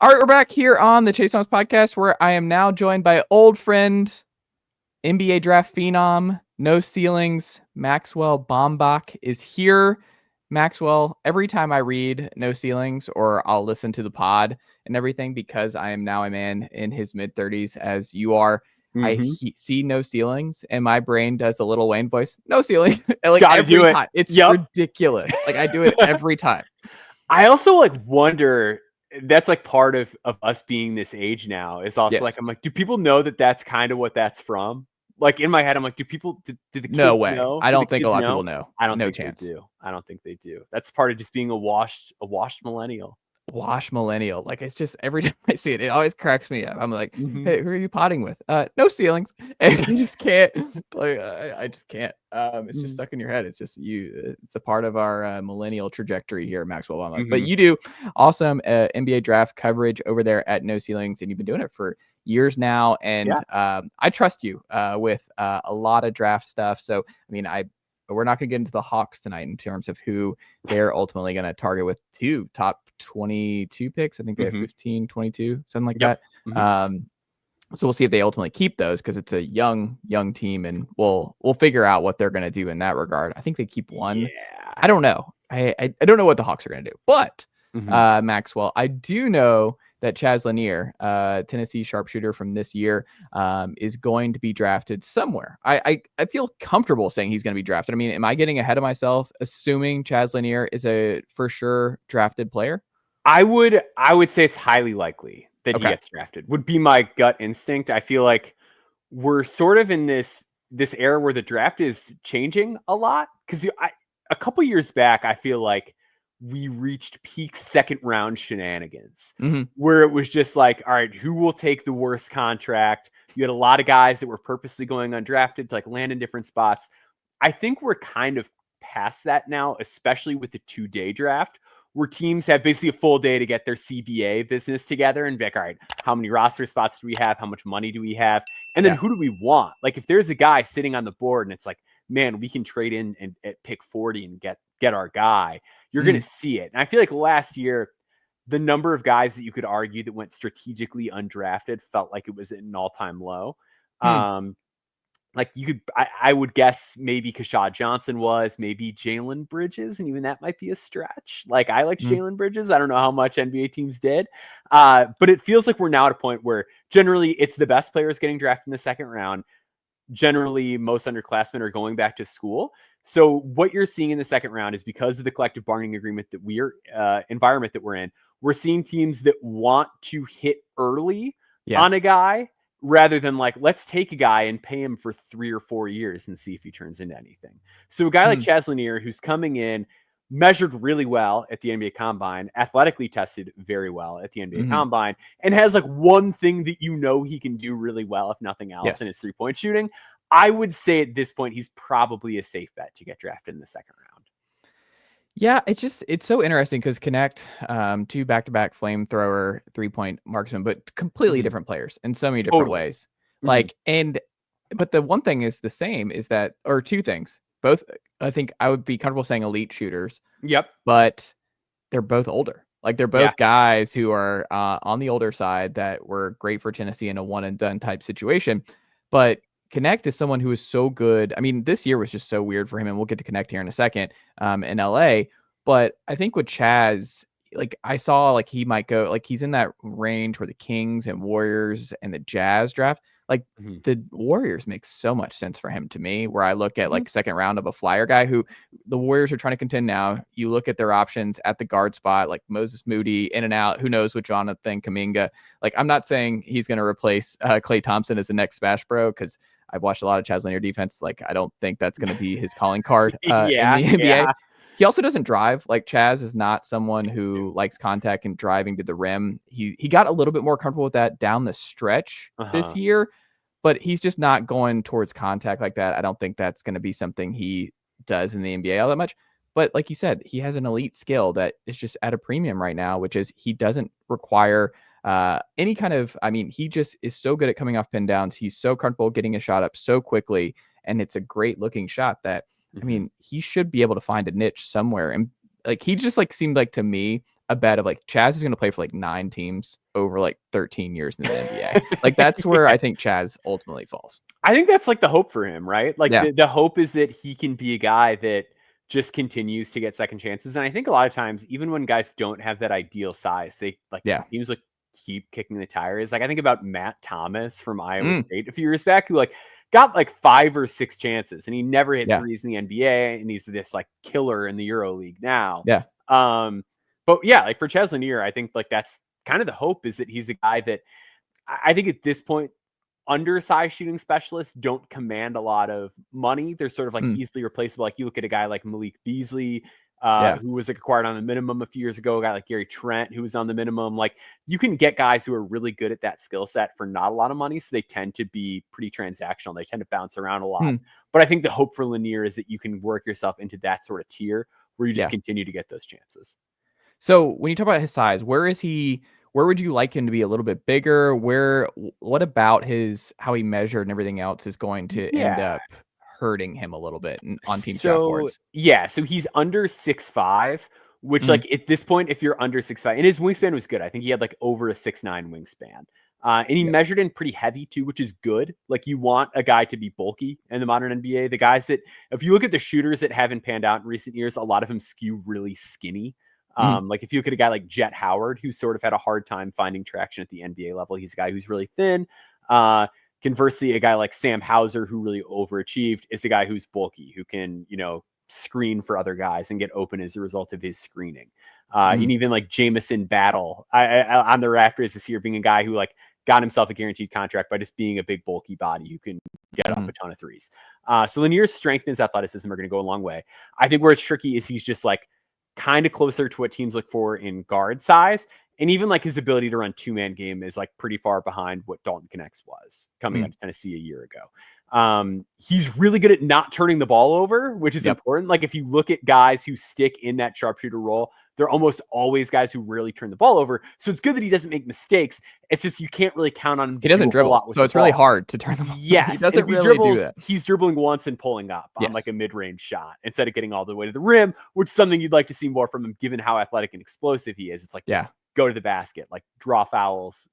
All right, we're back here on the Chase Thomas podcast where I am now joined by old friend, NBA draft phenom, No Ceilings, Maxwell Baumbach is here. Maxwell, every time I read No Ceilings or I'll listen to the pod and everything, because I am now a man in his mid-30s as you are, I see No Ceilings and my brain does the Little Wayne voice, no ceiling. Like every time. It's ridiculous. Like I do it every time. I also like wonder, that's like part of us being this age now is also like, I'm like, do people know that that's kind of what that's from? Like in my head, I'm like, do the kids no way. know? I don't think a lot of people know. I don't no think chance. They do. I don't think they do. That's part of just being a washed millennial. Washed millennial. Like it's just every time I see it, it always cracks me up. I'm like, hey, who are you potting with? No ceilings. And you just can't. Like I just can't. It's just stuck in your head. It's just you. It's a part of our millennial trajectory here, Maxwell Baumbach. But you do awesome NBA draft coverage over there at No Ceilings, and you've been doing it for years now. And I trust you with a lot of draft stuff. So I mean, we're not going to get into the Hawks tonight in terms of who they're ultimately going to target with 2 top 22 picks. I think they have 15, 22, something like that. So we'll see if they ultimately keep those because it's a young team, and we'll figure out what they're going to do in that regard. I think they keep 1. Yeah. I don't know. I don't know what the Hawks are going to do, but Maxwell, I do know that Chaz Lanier, Tennessee sharpshooter from this year, is going to be drafted somewhere. I feel comfortable saying he's going to be drafted. I mean, am I getting ahead of myself assuming Chaz Lanier is a for sure drafted player? I would say it's highly likely that he gets drafted. Would be my gut instinct. I feel like we're sort of in this era where the draft is changing a lot. Because a couple years back, I feel like we reached peak second round shenanigans where it was just like, all right, who will take the worst contract? You had a lot of guys that were purposely going undrafted to like land in different spots. I think we're kind of past that now, especially with the 2-day draft, where teams have basically a full day to get their CBA business together and be like, all right, how many roster spots do we have? How much money do we have? And then who do we want? Like if there's a guy sitting on the board and it's like, man, we can trade in and at pick 40 and get our guy, you're going to see it. And I feel like last year, the number of guys that you could argue that went strategically undrafted felt like it was at an all-time low. Like you could, I would guess maybe Kashad Johnson was, maybe Jalen Bridges, and even that might be a stretch. Like I like Jalen Bridges. I don't know how much NBA teams did, but it feels like we're now at a point where generally it's the best players getting drafted in the second round. Generally, most underclassmen are going back to school. So what you're seeing in the second round is because of the collective bargaining agreement that environment that we're in, we're seeing teams that want to hit early on a guy, rather than like, let's take a guy and pay him for 3 or 4 years and see if he turns into anything. So a guy like Chaz Lanier, who's coming in, measured really well at the NBA Combine, athletically tested very well at the NBA Combine, and has like one thing that he can do really well, if nothing else, in his 3-point shooting. I would say at this point, he's probably a safe bet to get drafted in the second round. Yeah, it's so interesting because Connect, 2 back-to-back flamethrower 3-point marksman, but completely different players in so many different ways. Like, but the one thing is the same is that, or 2 things, both, I think I would be comfortable saying elite shooters. Yep. But they're both older. Like they're both guys who are on the older side that were great for Tennessee in a one and done type situation. But Connect is someone who is so good. I mean, this year was just so weird for him, and we'll get to Connect here in a second in LA. But I think with Chaz, like I saw like he might go, like he's in that range where the Kings and Warriors and the Jazz draft. Like the Warriors make so much sense for him to me, where I look at like second round of a flyer guy who the Warriors are trying to contend now. You look at their options at the guard spot, like Moses Moody, in and out, who knows with Jonathan Kuminga. Like I'm not saying he's going to replace Klay Thompson as the next Smash Bro, because I've watched a lot of Chaz Lanier defense. Like I don't think that's going to be his calling card in the NBA. Yeah. He also doesn't drive. Like Chaz is not someone who likes contact and driving to the rim. He got a little bit more comfortable with that down the stretch this year, but he's just not going towards contact like that. I don't think that's going to be something he does in the NBA all that much. But like you said, he has an elite skill that is just at a premium right now, which is he doesn't require any kind of, I mean, he just is so good at coming off pin downs. He's so comfortable getting a shot up so quickly, and it's a great looking shot that, I mean, he should be able to find a niche somewhere. And like, he just like seemed like to me a bet of like Chaz is going to play for like 9 teams over like 13 years in the NBA. Like that's where I think Chaz ultimately falls. I think that's like the hope for him, right? Like the hope is that he can be a guy that just continues to get second chances. And I think a lot of times, even when guys don't have that ideal size, they like teams like keep kicking the tires. Like I think about Matt Thomas from Iowa State a few years back, who like got like 5 or 6 chances and he never hit threes in the NBA, and he's this like killer in the Euro League now. But yeah, like for Chaz Lanier, I think like that's kind of the hope, is that he's a guy that I think at this point, undersized shooting specialists don't command a lot of money. They're sort of like easily replaceable. Like you look at a guy like Malik Beasley, who was like acquired on the minimum a few years ago, a guy like Gary Trent, who was on the minimum. Like you can get guys who are really good at that skill set for not a lot of money. So they tend to be pretty transactional. They tend to bounce around a lot. But I think the hope for Lanier is that you can work yourself into that sort of tier where you just continue to get those chances. So when you talk about his size, where is he? Where would you like him to be a little bit bigger? What about how he measured and everything else is going to end up hurting him a little bit on team draft boards? Yeah. So he's under 6'5", which like at this point, if you're under 6'5", and his wingspan was good. I think he had like over a 6'9" wingspan. And he measured in pretty heavy too, which is good. Like you want a guy to be bulky in the modern NBA. The guys that, if you look at the shooters that haven't panned out in recent years, a lot of them skew really skinny. Like if you look at a guy like Jet Howard, who sort of had a hard time finding traction at the NBA level, he's a guy who's really thin. Conversely, a guy like Sam Hauser, who really overachieved, is a guy who's bulky, who can, screen for other guys and get open as a result of his screening. And even like Jamison Battle on the Raptors this year, being a guy who like got himself a guaranteed contract by just being a big bulky body who can get up a ton of threes. So Lanier's strength and his athleticism are going to go a long way. I think where it's tricky is he's just like kind of closer to what teams look for in guard size. And even like his ability to run 2-man game is like pretty far behind what Dalton Connects was coming out of Tennessee a year ago. He's really good at not turning the ball over, which is important. Like if you look at guys who stick in that sharpshooter role, they're almost always guys who rarely turn the ball over. So it's good that he doesn't make mistakes. It's just, you can't really count on him. He doesn't dribble, so it's really hard to turn the ball. Yes. He doesn't really do that. He's dribbling once and pulling up on like a mid-range shot instead of getting all the way to the rim, which is something you'd like to see more from him, given how athletic and explosive he is. It's like, just go to the basket, like draw fouls,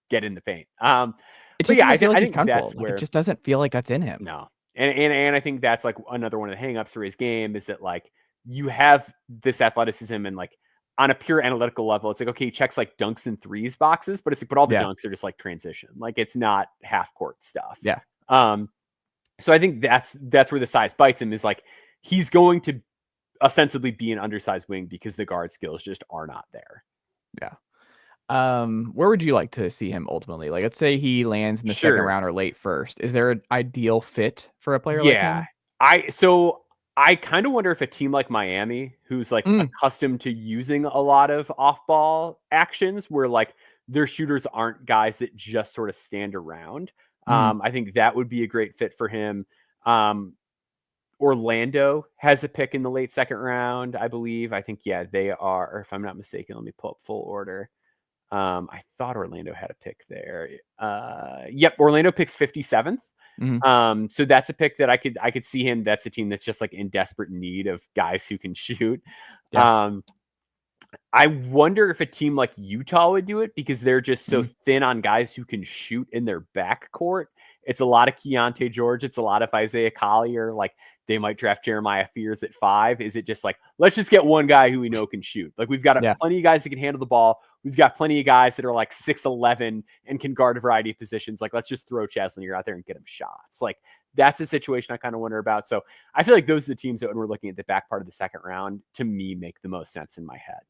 get in the paint. It But just yeah, doesn't feel like I he's think comfortable. that's Like, where it just doesn't feel like that's in him. no. And I think that's like another one of the hangups for his game is that like you have this athleticism and like on a pure analytical level, it's like, okay, he checks like dunks and threes boxes, but it's like, but all the dunks are just like transition. Like it's not half court stuff. Yeah. So I think that's where the size bites him, is like, he's going to ostensibly be an undersized wing because the guard skills just are not there. Yeah. Where would you like to see him ultimately? Like, let's say he lands in the second round or late first. Is there an ideal fit for a player like him? I kind of wonder if a team like Miami, who's like accustomed to using a lot of off-ball actions, where like their shooters aren't guys that just sort of stand around. I think that would be a great fit for him. Orlando has a pick in the late second round, I believe. I think, yeah, they are, or if I'm not mistaken, let me pull up full order. I thought Orlando had a pick there. Yep, Orlando picks 57th. So that's a pick that I could see him. That's a team that's just like in desperate need of guys who can shoot. Yeah. I wonder if a team like Utah would do it, because they're just so thin on guys who can shoot in their backcourt. It's a lot of Keontae George. It's a lot of Isaiah Collier. Like, they might draft Jeremiah Fears at 5. Is it just like, let's just get one guy who we know can shoot? Like, we've got plenty of guys that can handle the ball. We've got plenty of guys that are like 6'11" and can guard a variety of positions. Like, let's just throw Chaz Lanier out there and get him shots. Like, that's a situation I kind of wonder about. So I feel like those are the teams that, when we're looking at the back part of the second round, to me, make the most sense in my head.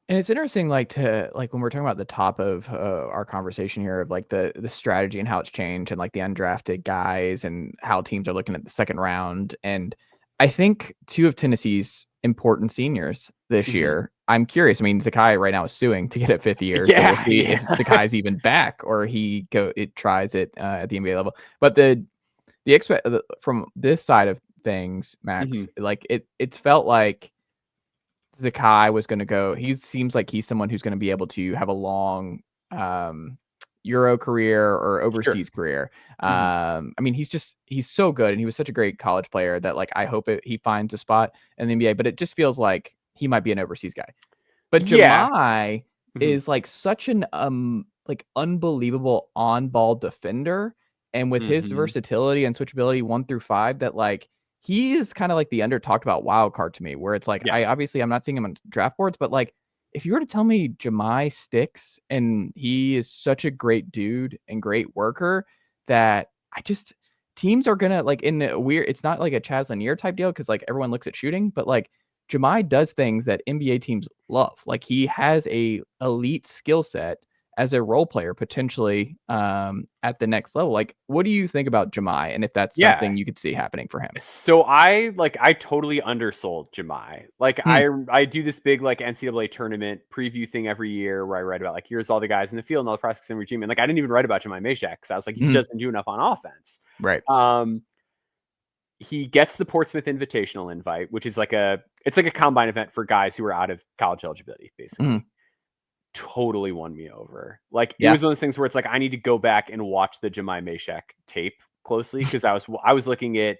And it's interesting, like, when we're talking about the top of our conversation here of like the strategy and how it's changed and like the undrafted guys and how teams are looking at the second round. And I think 2 of Tennessee's important seniors this year, I'm curious. I mean, Zakai right now is suing to get a 5th year. So we'll see if Zakai's even back or he tries it at the NBA level. But the from this side of things, Max, like it's felt like Zakai was going to go. He seems like he's someone who's going to be able to have a long Euro career or overseas career. I mean, he's so good, and he was such a great college player that like I hope he finds a spot in the NBA. But it just feels like he might be an overseas guy. But Jahmai is like such an like unbelievable on-ball defender, and with his versatility and switchability 1 through 5, that like he is kind of like the under talked about wild card to me, where it's like, I'm not seeing him on draft boards, but like, if you were to tell me Jahmai sticks and he is such a great dude and great worker, that teams are going to like, in a weird, it's not like a Chaz Lanier type deal, because like everyone looks at shooting, but like Jahmai does things that NBA teams love. Like, he has a elite skill set as a role player potentially at the next level. Like, what do you think about Jahmai, and if that's something you could see happening for him? So I totally undersold Jahmai. Like, I do this big like NCAA tournament preview thing every year where I write about like, here's all the guys in the field and all the prospects in regime. And like, I didn't even write about Jahmai Mashack because I was like, he doesn't do enough on offense. Right. He gets the Portsmouth Invitational invite, which is like a combine event for guys who are out of college eligibility, basically. Totally won me over. Like, it was one of those things where it's like, I need to go back and watch the Jahmai Mashack tape closely, because I was looking at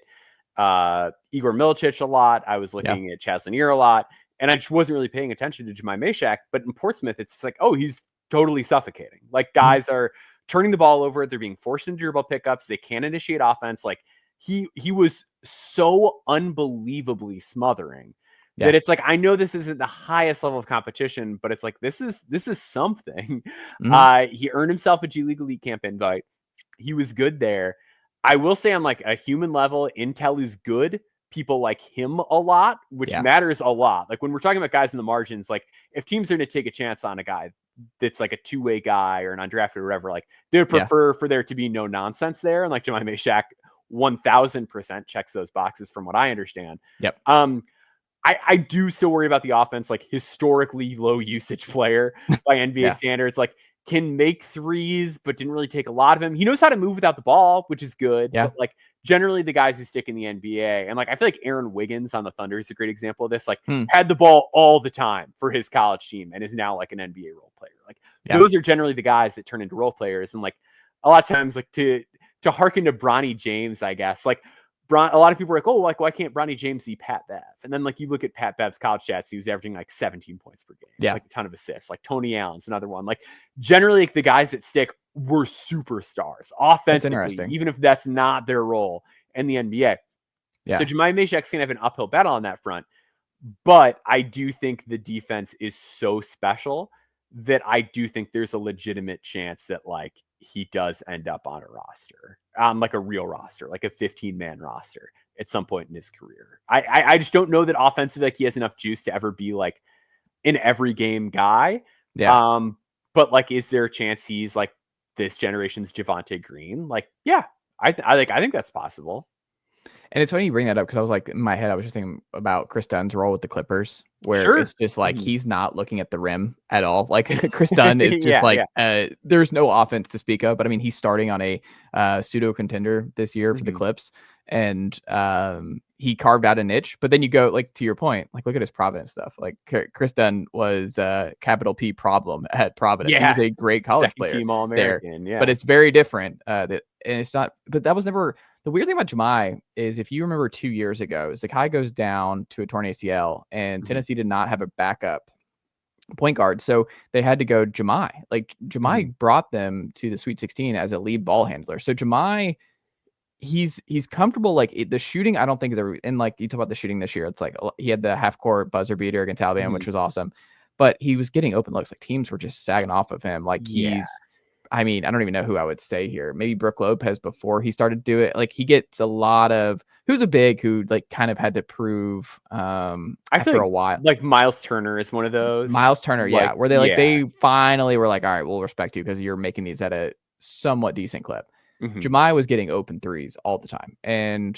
Igor Milicic a lot. I was looking at Chaz Lanier a lot, and I just wasn't really paying attention to Jahmai Mashack. But in Portsmouth, it's like, oh, he's totally suffocating. Like, guys are turning the ball over. They're being forced into dribble pickups. They can't initiate offense. Like, he was so unbelievably smothering. That it's like, I know this isn't the highest level of competition, but it's like, this is something. He earned himself a G League Elite Camp invite. He was good there. I will say, on like a human level, Intel is good. People like him a lot, which matters a lot. Like, when we're talking about guys in the margins, like if teams are going to take a chance on a guy that's like a 2-way guy or an undrafted or whatever, like they would prefer for there to be no nonsense there. And like Jahmai Mashack 1000% checks those boxes from what I understand. I do still worry about the offense, like historically low usage player by NBA standards, like can make threes, but didn't really take a lot of them. He knows how to move without the ball, which is good. But like generally the guys who stick in the NBA, and like, I feel like Aaron Wiggins on the Thunder is a great example of this, like had the ball all the time for his college team and is now like an NBA role player. Like those are generally the guys that turn into role players. And like a lot of times, like to hearken to Bronny James, I guess, like a lot of people are like, oh, like why can't Bronny James see Pat Bev? And then like you look at Pat Bev's college stats, he was averaging like 17 points per game, like a ton of assists. Like Tony Allen's another one. Like generally, like the guys that stick were superstars offensively, even if that's not their role in the NBA. Yeah. So Jahmai Mashack's gonna have an uphill battle on that front, but I do think the defense is so special that I do think there's a legitimate chance that like he does end up on a roster, like a real roster, like a 15-man roster at some point in his career. I just don't know that offensively, like he has enough juice to ever be like an every game guy. Yeah. But like, is there a chance he's like this generation's Javonte Green? Like, yeah, I think that's possible. And it's funny you bring that up because I was like, in my head, I was just thinking about Chris Dunn's role with the Clippers, where it's just like he's not looking at the rim at all. Like Chris Dunn is just there's no offense to speak of. But I mean, he's starting on a pseudo contender this year for the Clips, and he carved out a niche. But then you go like to your point, like look at his Providence stuff. Like Chris Dunn was capital P problem at Providence. He was a great college player, team All-American, but it's very different. And it's not. But that was never. The weird thing about Jahmai is if you remember 2 years ago, Zakai goes down to a torn ACL and Tennessee did not have a backup point guard. So they had to go Jahmai. Like Jahmai brought them to the Sweet 16 as a lead ball handler. So Jahmai, he's comfortable. Like the shooting, I don't think is ever, and like you talk about the shooting this year, it's like he had the half court buzzer beater against Alabama, which was awesome, but he was getting open looks. Like teams were just sagging off of him. Like I mean, I don't even know who I would say here. Maybe Brook Lopez before he started to do it. Like he gets a lot of who's a big who like kind of had to prove after a while. Like Miles Turner is one of those. Miles Turner, like, where they they finally were like, all right, we'll respect you because you're making these at a somewhat decent clip. Jahmai was getting open threes all the time, and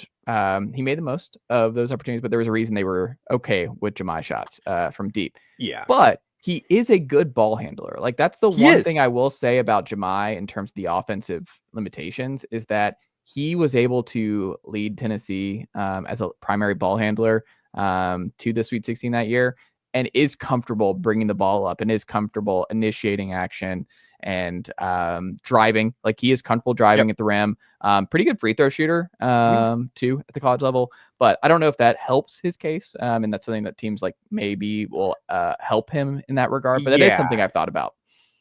he made the most of those opportunities. But there was a reason they were okay with Jahmai shots from deep. Yeah, but he is a good ball handler. Like that's the one thing I will say about Jahmai in terms of the offensive limitations is that he was able to lead Tennessee as a primary ball handler to the Sweet 16 that year, and is comfortable bringing the ball up and is comfortable initiating action and driving. Like he is comfortable driving at the rim. Pretty good free throw shooter too at the college level. But I don't know if that helps his case. And that's something that teams like maybe will help him in that regard. But that is something I've thought about.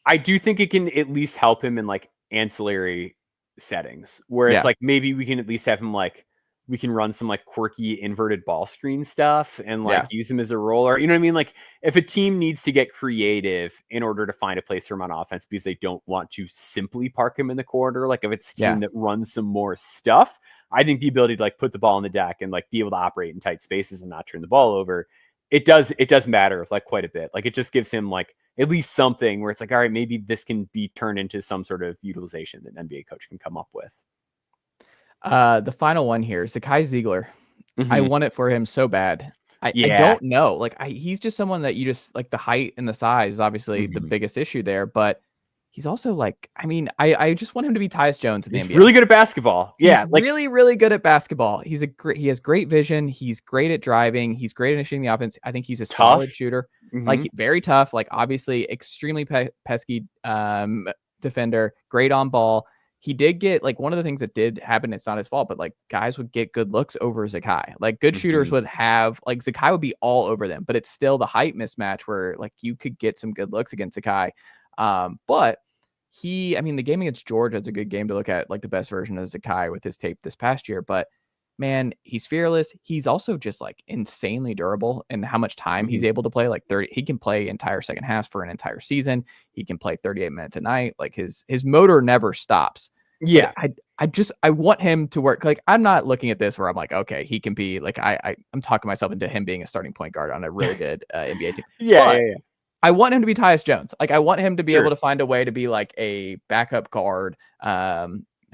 I do think it can at least help him in like ancillary settings where it's like maybe we can at least have him like we can run some like quirky inverted ball screen stuff and like use him as a roller. You know what I mean? Like if a team needs to get creative in order to find a place for him on offense because they don't want to simply park him in the corner, like if it's a team that runs some more stuff, I think the ability to like put the ball on the deck and like be able to operate in tight spaces and not turn the ball over, it does matter like quite a bit. Like it just gives him like at least something where it's like, all right, maybe this can be turned into some sort of utilization that an NBA coach can come up with. The final one here is Zakai Zeigler. I want it for him so bad. I don't know. Like he's just someone that you just like the height and the size is obviously the biggest issue there, but he's also like, I mean, I just want him to be Tyus Jones at the NBA. He's really good at basketball. Yeah. He's really, really good at basketball. He has great vision. He's great at driving. He's great at initiating the offense. I think he's a solid shooter, like very tough, like obviously extremely pesky defender, great on ball. He did get like one of the things that did happen. It's not his fault, but like guys would get good looks over Zakai. Like good shooters would have like Zakai would be all over them, but it's still the height mismatch where like you could get some good looks against Zakai. But I mean, the game against Georgia is a good game to look at, like the best version of Zakai with his tape this past year. But man, he's fearless. He's also just like insanely durable and how mumuch time he's able to play. Like 30, he can play entire second halves for an entire season. He can play 38 minutes a night. Like his motor never stops. Yeah. But I want him to work. Like I'm not looking at this where I'm like, okay, he can be like, I'm talking myself into him being a starting point guard on a really good NBA team. Yeah. I want him to be Tyus Jones. Like I want him to be able to find a way to be like a backup guard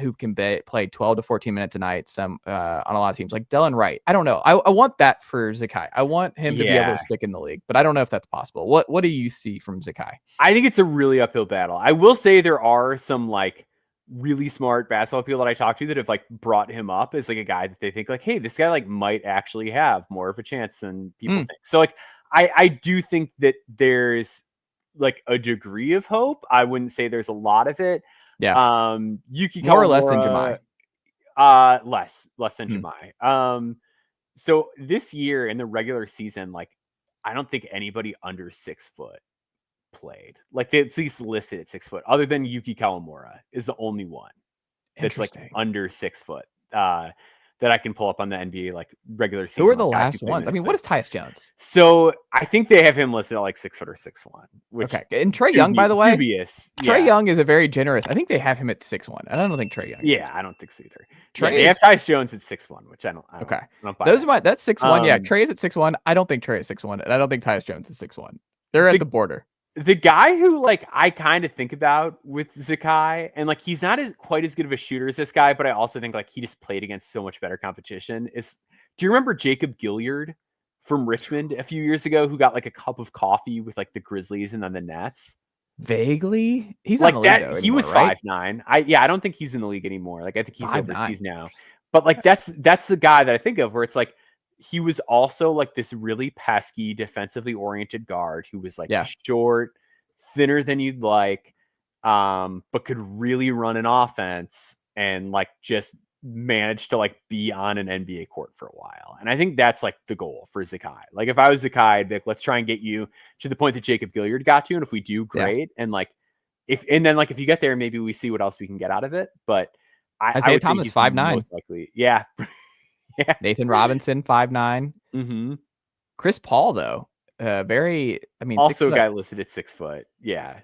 who can play 12 to 14 minutes a night on a lot of teams like Delon Wright. I don't know. I want that for Zakai. I want him to be able to stick in the league, but I don't know if that's possible. What do you see from Zakai? I think it's a really uphill battle. I will say there are some like really smart basketball people that I talk to that have like brought him up as like a guy that they think like, hey, this guy like might actually have more of a chance than people think. So like, I do think that there's like a degree of hope. I wouldn't say there's a lot of it. Yeah. Yuki more or less than Jahmai. Less than Hmm. Jahmai. So this year in the regular season, like I don't think anybody under 6 foot played. Like they at least listed at 6 foot, other than Yuki Kawamura is the only one that's like Interesting. under 6 foot. That I can pull up on the NBA like regular season. Who are the like, guys last who play ones? I mean, what is Tyus Jones? So I think they have him listed at like 6 foot or 6'1", which Okay, and Trey Young, by the way, dubious. Trey Young is a very generous. I think they have him at 6'1", and I don't think Trey Young. Yeah, I don't think so either. Trey they have Tyus Jones at 6'1", which I don't. Okay, I don't buy those that. are that's 6'1". Yeah, Trey is at 6'1". I don't think Trey is 6'1", and I don't think Tyus Jones is 6'1". They're at the border. The guy who like I kind of think about with Zakai, and like he's not quite as good of a shooter as this guy, but I also think like he just played against so much better competition. Do you remember Jacob Gilliard from Richmond a few years ago, who got like a cup of coffee with like the Grizzlies and then the Nets? Vaguely, he's like not that. Anymore, he was right? 5'9". I don't think he's in the league anymore. Like I think he's 5'9". overseas now. But like that's the guy that I think of where it's like he was also like this really pesky defensively oriented guard who was like short, thinner than you'd like, but could really run an offense and like just managed to like be on an NBA court for a while. And I think that's like the goal for Zakai. Like if I was Zakai, I'd be like, let's try and get you to the point that Jacob Gilliard got to. And if we do, great. And like if you get there, maybe we see what else we can get out of it. But Isaiah Thomas 5'9", most likely. Yeah. Yeah. Nathan Robinson 5'9". Mm-hmm. Chris Paul though, also a guy listed at 6 foot. Yeah.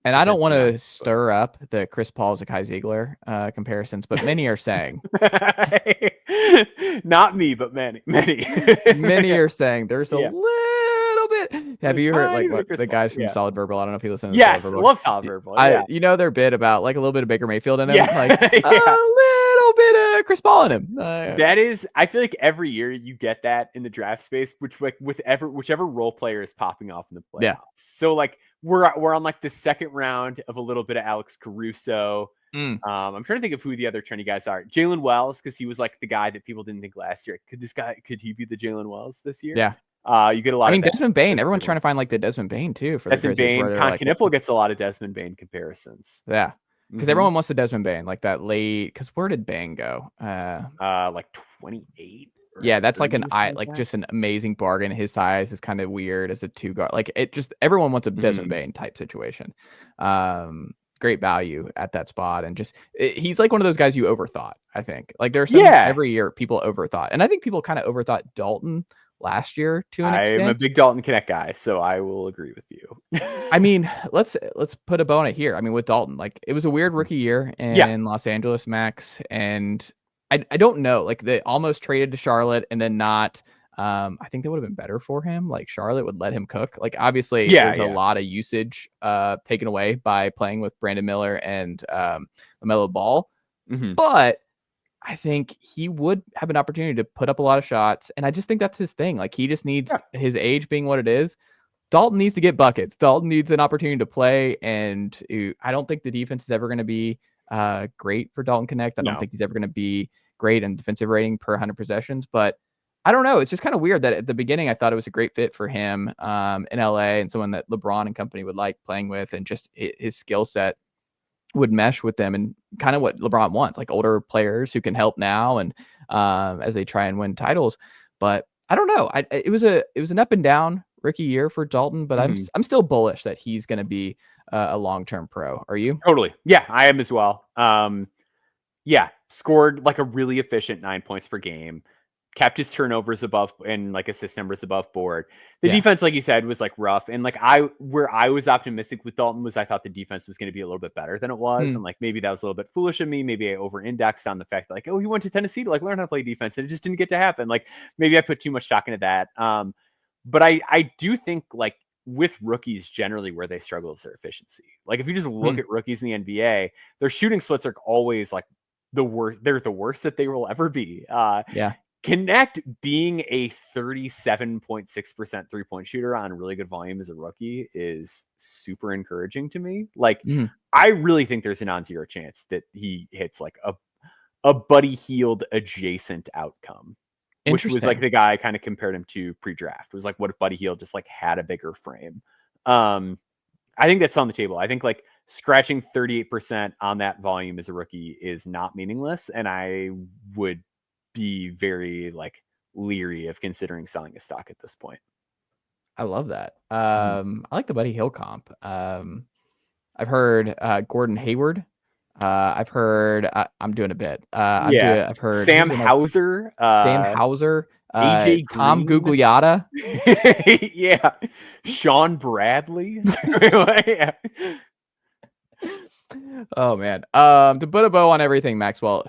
And I don't want to stir up the Chris Paul Zakai Zeigler comparisons, but many are saying, not me, but many are saying there's a little bit. Have you heard like what the guys from Solid Verbal? I don't know if you listen to yes, Solid Verbal. Love Solid Verbal. You know their bit about like a little bit of Baker Mayfield in him, like yeah. a little bit of Chris Paul in him. That is, I feel like every year you get that in the draft space, which like whichever role player is popping off in the playoffs. Yeah. So like we're on like the second round of a little bit of Alex Caruso. I'm trying to think of who the other trendy guys are. Jalen Wells, because he was like the guy that people didn't think last year. Could he be the Jalen Wells this year? Yeah. You get a lot of that. Desmond Bain. Everyone's trying to find like the Desmond Bain too for Desmond the Bain. Con Knipple gets a lot of Desmond Bain comparisons. Yeah. Because everyone wants the Desmond Bain, like that late. Because where did Bain go? Like 28. Yeah, that's like just an amazing bargain. His size is kind of weird as a 2 guard. Like it just everyone wants a Desmond Bain type situation. Great value at that spot, and he's like one of those guys you overthought. I think like there's every year people overthought, and I think people kind of overthought Dalton last year to an extent. I'm a big Dalton Connect guy, so I will agree with you. I mean, let's put a bow on it here. I mean, with Dalton, like it was a weird rookie year in Los Angeles, Max, and I don't know. Like they almost traded to Charlotte and then not. I think that would have been better for him. Like Charlotte would let him cook. Like obviously there's a lot of usage taken away by playing with Brandon Miller and LaMelo Ball. But I think he would have an opportunity to put up a lot of shots. And I just think that's his thing. Like he just needs his age being what it is. Dalton needs to get buckets. Dalton needs an opportunity to play. And I don't think the defense is ever going to be great for Dalton Connect. I don't think he's ever going to be great in defensive rating per 100 possessions, but I don't know. It's just kind of weird that at the beginning, I thought it was a great fit for him in LA and someone that LeBron and company would like playing with, and just his skill set would mesh with them, and kind of what LeBron wants, like older players who can help now and as they try and win titles. But I don't know. It was an up and down rookie year for Dalton, but I'm still bullish that he's going to be a long-term pro. Are you? Totally. Yeah, I am as well. Scored like a really efficient 9 points per game. Kept his turnovers above and like assist numbers above board. The defense, like you said, was like rough. And like where I was optimistic with Dalton was I thought the defense was going to be a little bit better than it was. And like maybe that was a little bit foolish of me. Maybe I over-indexed on the fact that like, oh, he went to Tennessee to like learn how to play defense, and it just didn't get to happen. Like maybe I put too much stock into that. But I do think like with rookies generally where they struggle is their efficiency. Like if you just look at rookies in the NBA, their shooting splits are always like the worst. They're the worst that they will ever be. Connect being a 37.6% 3-point shooter on really good volume as a rookie is super encouraging to me. Like I really think there's a non-zero chance that he hits like a Buddy Hield adjacent outcome, which was like the guy I kind of compared him to pre-draft. It was like, what if Buddy Hield just like had a bigger frame? I think that's on the table. I think like scratching 38% on that volume as a rookie is not meaningless. And I would be very like leery of considering selling a stock at this point. I love that. I like the Buddy Hill comp. I've heard Gordon Hayward. I've heard I'm doing a bit. I've heard Sam Hauser. Sam Hauser. AJ Tom Green. Gugliotta. Yeah. Sean Bradley. Yeah. Oh man. To put a bow on everything, Maxwell.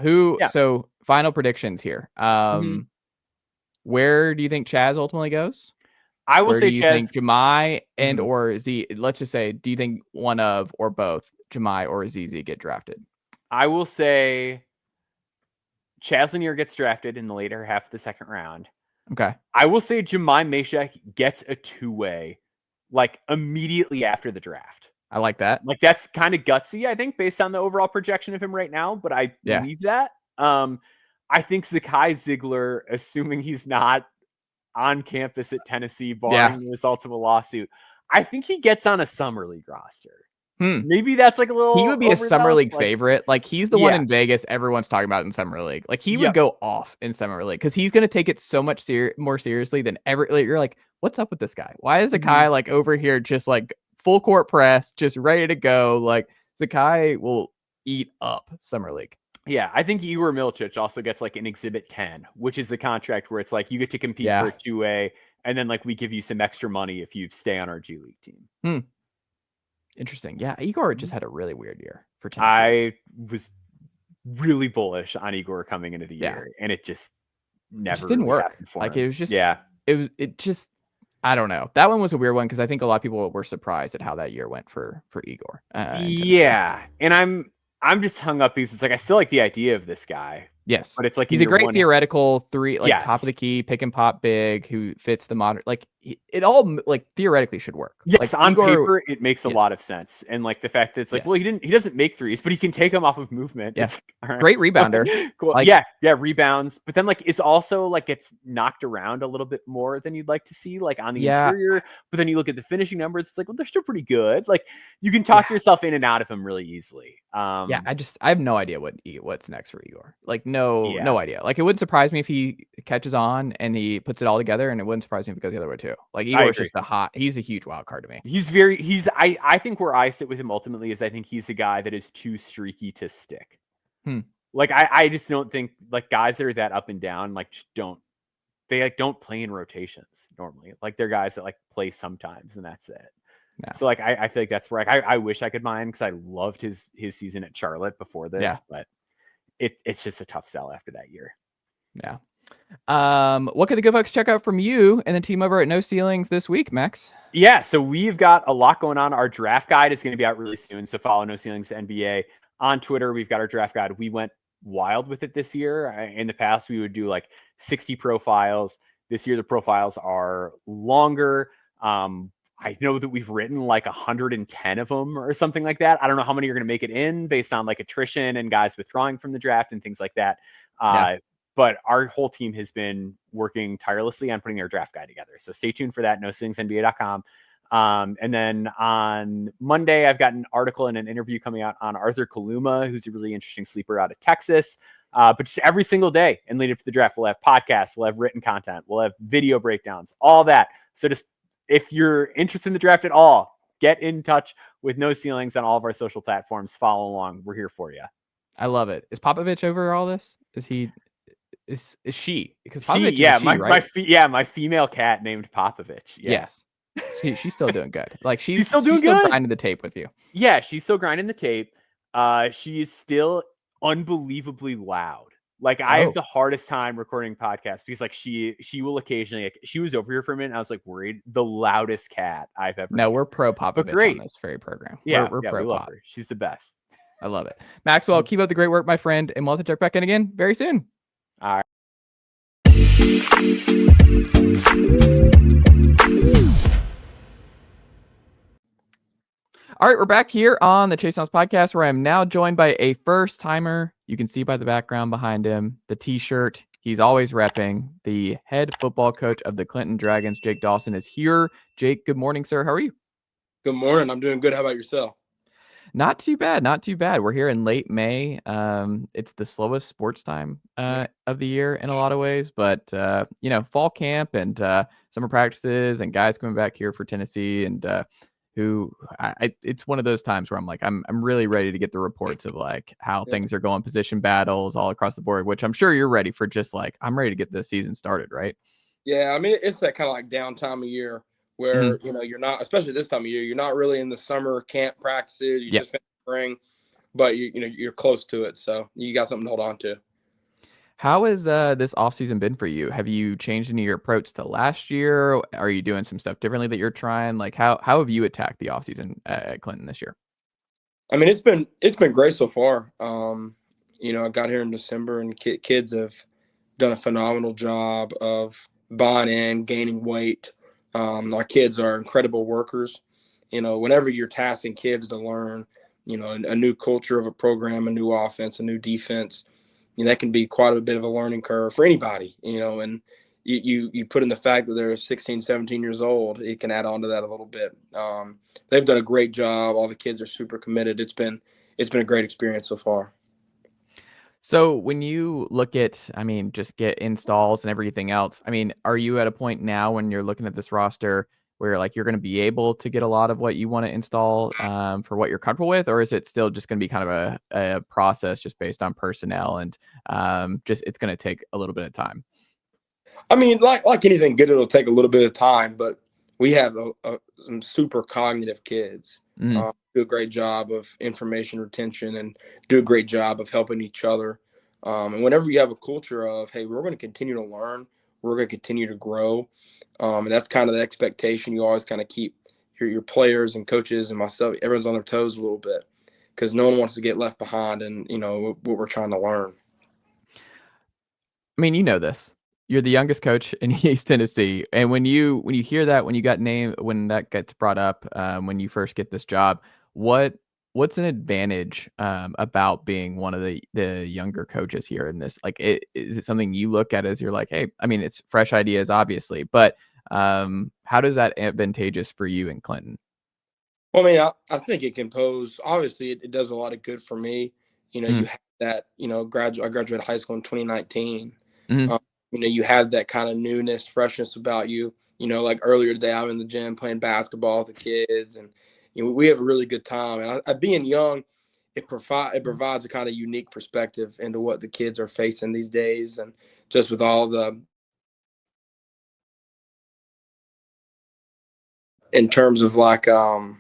So final predictions here. Where do you think Chaz ultimately goes? I will say do you Chaz. think Jahmai and or Z? Let's just say, do you think one of or both Jahmai or ZZ get drafted? I will say Chaz Lanier gets drafted in the later half of the second round. Okay. I will say Jahmai Mashack gets a two-way like immediately after the draft. I like that. Like that's kind of gutsy, I think, based on the overall projection of him right now. But I believe that. I think Zakai Zeigler, assuming he's not on campus at Tennessee, barring the results of a lawsuit, I think he gets on a summer league roster. Maybe that's like a little. He would be a summer league favorite. Like he's the one in Vegas everyone's talking about in summer league. Like he would go off in summer league because he's going to take it so much more seriously than ever. Like, you're like, what's up with this guy? Why is Zakai like over here just like full court press, just ready to go? Like Zakai will eat up summer league. Yeah, I think Igor Milicic also gets like an Exhibit 10, which is the contract where it's like you get to compete for a 2A, and then like we give you some extra money if you stay on our G League team. Interesting. Yeah, Igor just had a really weird year for Tennessee. I was really bullish on Igor coming into the year, and it just never didn't really work. happened for like him. it was just it just I don't know. That one was a weird one because I think a lot of people were surprised at how that year went for Igor. And I'm just hung up because it's like I still like the idea of this guy. Yes, but it's like he's a great theoretical three, like top of the key, pick and pop big, who fits the modern. Like it all like theoretically should work. Yes, like, on Igor, paper it makes a lot of sense, and like the fact that it's like, well, he doesn't make threes, but he can take them off of movement. Yes, like, great rebounder. Cool. Like, rebounds, but then like it's also like gets knocked around a little bit more than you'd like to see, like on the interior. But then you look at the finishing numbers, it's like, well, they're still pretty good. Like you can talk yourself in and out of him really easily. I have no idea what's next for Igor. Like no idea. Like it wouldn't surprise me if he catches on and he puts it all together, and it wouldn't surprise me if it goes the other way too. Like Igor's just he's a huge wild card to me. I think where I sit with him ultimately is I think he's a guy that is too streaky to stick. Like I just don't think like guys that are that up and down like just don't play in rotations normally. Like they're guys that like play sometimes and that's it. No. So like I feel like that's where I wish I could mine because I loved his season at Charlotte before this, but it's just a tough sell after that year. Yeah. What can the good folks check out from you and the team over at No Ceilings this week, Max? Yeah, so we've got a lot going on. Our draft guide is going to be out really soon, so follow No Ceilings NBA on Twitter. We've got our draft guide. We went wild with it this year. In the past, we would do like 60 profiles. This year, the profiles are longer. I know that we've written like 110 of them or something like that. I don't know how many are going to make it in based on like attrition and guys withdrawing from the draft and things like that. But our whole team has been working tirelessly on putting our draft guide together. So stay tuned for that, NoCeilingsNBA.com. And then on Monday, I've got an article and an interview coming out on Arthur Kaluma, who's a really interesting sleeper out of Texas. But just every single day and lead up to the draft, we'll have podcasts, we'll have written content, we'll have video breakdowns, all that. So just if you're interested in the draft at all, get in touch with No Ceilings on all of our social platforms. Follow along. We're here for you. I love it. Is Popovich over all this? Is he? Is she? Because Popovich my female cat named Popovich. Yeah. Yes, she's still doing good. Like she's still good. Grinding the tape with you. Yeah, she's still grinding the tape. She is still unbelievably loud. Like I have the hardest time recording podcasts because like she will occasionally she was over here for a minute. And I was like worried. The loudest cat I've ever. No, we're pro Popovich on this very program. Yeah, we're pro we love Pop. her. She's the best. I love it. Maxwell, keep up the great work, my friend, and we'll have to check back in again very soon. All right. All right, we're back here on the Chase Downs podcast, where I'm now joined by a first timer. You can see by the background behind him, the t-shirt he's always repping. The head football coach of the Clinton Dragons, Jake Dawson, is here. Jake, good morning, sir. How are you? Good morning. I'm doing good. How about yourself? Not too bad, not too bad. We're here in late May. It's the slowest sports time of the year in a lot of ways, but fall camp and summer practices and guys coming back here for Tennessee and it's one of those times where I'm like, I'm really ready to get the reports of like how things are going, position battles all across the board, which I'm sure you're ready for. Just like I'm ready to get this season started, right? Yeah, I mean, it's that kind of like down time of year where, you're not, especially this time of year, you're not really in the summer camp practices. You just finished spring, but you're close to it. So you got something to hold on to. How has this offseason been for you? Have you changed any of your approach to last year? Are you doing some stuff differently that you're trying? Like how have you attacked the offseason at Clinton this year? I mean, it's been great so far. I got here in December and kids have done a phenomenal job of buying in, gaining weight. Our kids are incredible workers. Whenever you're tasking kids to learn, a new culture of a program, a new offense, a new defense, that can be quite a bit of a learning curve for anybody, and you put in the fact that they're 16, 17 years old, it can add on to that a little bit. They've done a great job. All the kids are super committed. It's been a great experience so far. So when you look at, just get installs and everything else, are you at a point now when you're looking at this roster where like you're going to be able to get a lot of what you want to install for what you're comfortable with, or is it still just going to be kind of a process just based on personnel and it's going to take a little bit of time? I mean, like anything good, it'll take a little bit of time, but we have some super cognitive kids. Do a great job of information retention and do a great job of helping each other. And whenever you have a culture of, hey, we're going to continue to learn, we're going to continue to grow. And that's kind of the expectation. You always kind of keep your players and coaches and myself, everyone's on their toes a little bit because no one wants to get left behind in, what we're trying to learn. You know this. You're the youngest coach in East Tennessee, and when you hear that, when that gets brought up, when you first get this job, what's an advantage about being one of the younger coaches here in this? Like, is it something you look at as you're like, hey, it's fresh ideas, obviously, but how does that advantageous for you in Clinton? Well, I think it can pose. Obviously, it does a lot of good for me. You have that. I graduated high school in 2019. You have that kind of newness, freshness about you. Like earlier today, I'm in the gym playing basketball with the kids, and we have a really good time. And being young, it provides a kind of unique perspective into what the kids are facing these days, and just with all the in terms of like how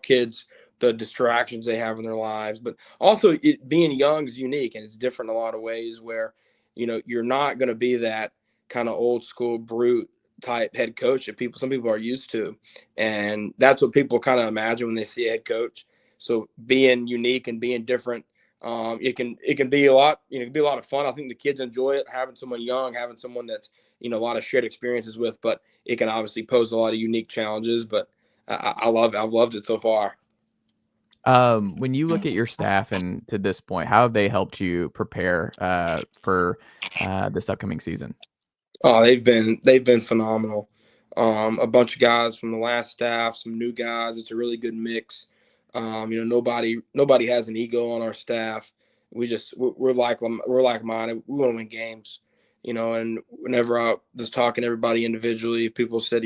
kids, the distractions they have in their lives, but also being young is unique and it's different in a lot of ways where you're not going to be that kind of old school brute type head coach that some people are used to. And that's what people kind of imagine when they see a head coach. So being unique and being different, it can be a lot, it can be a lot of fun. I think the kids enjoy it, having someone young, having someone that's, a lot of shared experiences with, but it can obviously pose a lot of unique challenges, but I've loved it so far. When you look at your staff and to this point, how have they helped you prepare for this upcoming season? Oh, they've been phenomenal. A bunch of guys from the last staff, some new guys. It's a really good mix. Nobody has an ego on our staff. We're like-minded. We want to win games. And whenever I was talking to everybody individually, people said,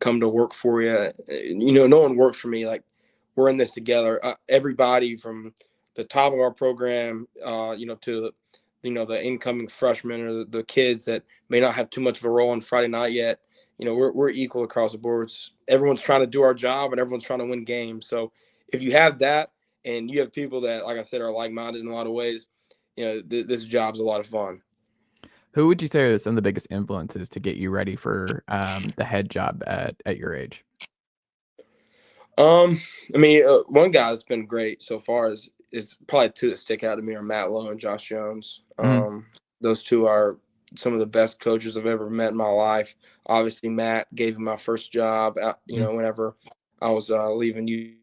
come to work for you. No one works for me. Like, we're in this together. Everybody from the top of our program, to the incoming freshmen or the kids that may not have too much of a role on Friday night yet. We're equal across the board. Everyone's trying to do our job and everyone's trying to win games. So if you have that and you have people that, like I said, are like-minded in a lot of ways, this job's a lot of fun. Who would you say are some of the biggest influences to get you ready for the head job at your age? One guy that's been great so far is probably two that stick out to me are Matt Lowe and Josh Jones. Those two are some of the best coaches I've ever met in my life. Obviously, Matt gave me my first job, whenever I was leaving you.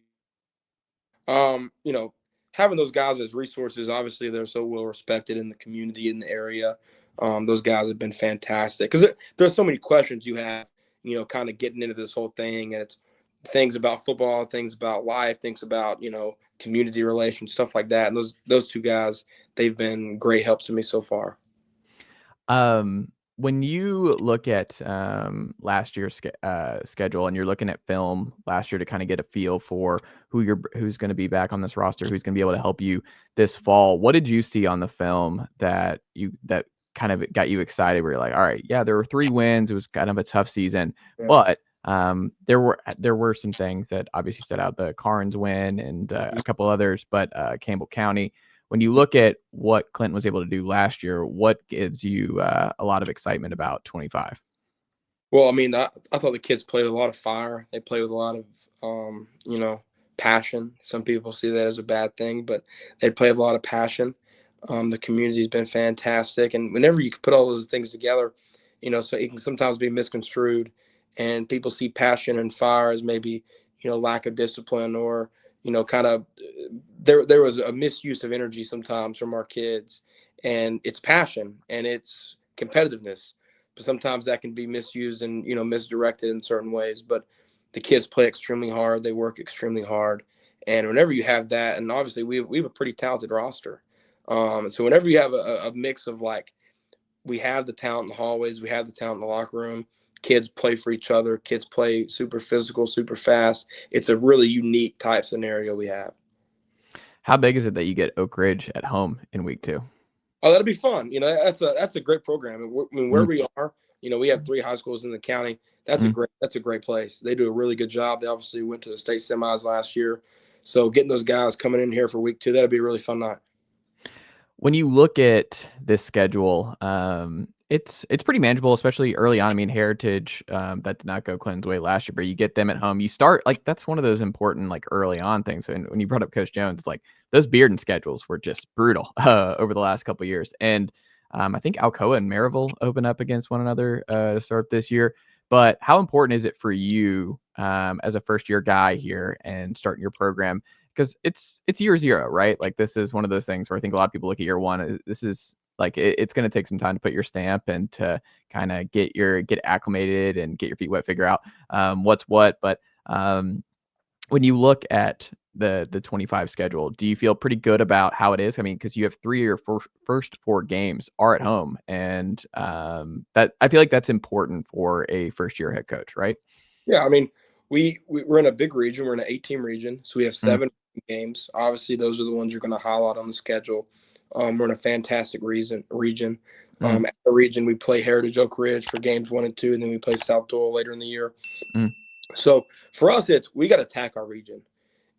Having those guys as resources, obviously they're so well respected in the community, in the area. Those guys have been fantastic because there's so many questions you have, kind of getting into this whole thing, and things about football, things about life, things about, community relations, stuff like that. And those two guys, they've been great helps to me so far. When you look at last year's schedule and you're looking at film last year to kind of get a feel for who's going to be back on this roster, who's going to be able to help you this fall, what did you see on the film that kind of got you excited where you're like, all right, yeah, there were 3 wins. It was kind of a tough season, but there were some things that obviously stood out, the Carnes win and a couple others, but Campbell County. When you look at what Clinton was able to do last year, what gives you a lot of excitement about 25? Well, I mean, I thought the kids played with a lot of fire. They played with a lot of, passion. Some people see that as a bad thing, but they play with a lot of passion. The community's been fantastic. And whenever you put all those things together, so it can sometimes be misconstrued. And people see passion and fire as maybe, lack of discipline or, kind of there was a misuse of energy sometimes from our kids, and it's passion and it's competitiveness, but sometimes that can be misused and, misdirected in certain ways. But the kids play extremely hard. They work extremely hard. And whenever you have that, and obviously we have a pretty talented roster. So whenever you have a mix of like, we have the talent in the hallways, we have the talent in the locker room, kids play for each other, kids play super physical, super fast. It's a really unique type scenario we have. How big is it that you get Oak Ridge at home in week 2? Oh, that'll be fun. That's a great program. I mean, where we are, we have 3 high schools in the county. That's a great place. They do a really good job. They obviously went to the state semis last year. So getting those guys coming in here for week 2, that'll be a really fun night. When you look at this schedule, it's pretty manageable, especially early on. I mean, Heritage, that did not go Clinton's way last year, but you get them at home. You start that's one of those important early on things. And when you brought up Coach Jones, those Bearden schedules were just brutal over the last couple of years. And I think Alcoa and Maryville open up against one another to start this year. But how important is it for you as a first-year guy here and starting your program? Because it's year 0, right? This is one of those things where I think a lot of people look at year 1. This is it's going to take some time to put your stamp and to kind of get acclimated and get your feet wet, figure out what's what. But when you look at the 25 schedule, do you feel pretty good about how it is? I mean, because you have 3 of your first 4 games are at home, and that I feel like that's important for a first-year head coach, right? Yeah, I mean, we're in a big region. We're in an 8-team region, so we have 7 games. Obviously, those are the ones you're going to highlight on the schedule. We're in a fantastic region. At the region, we play Heritage Oak Ridge for games 1 and 2, and then we play South Doyle later in the year. So for us, we got to attack our region,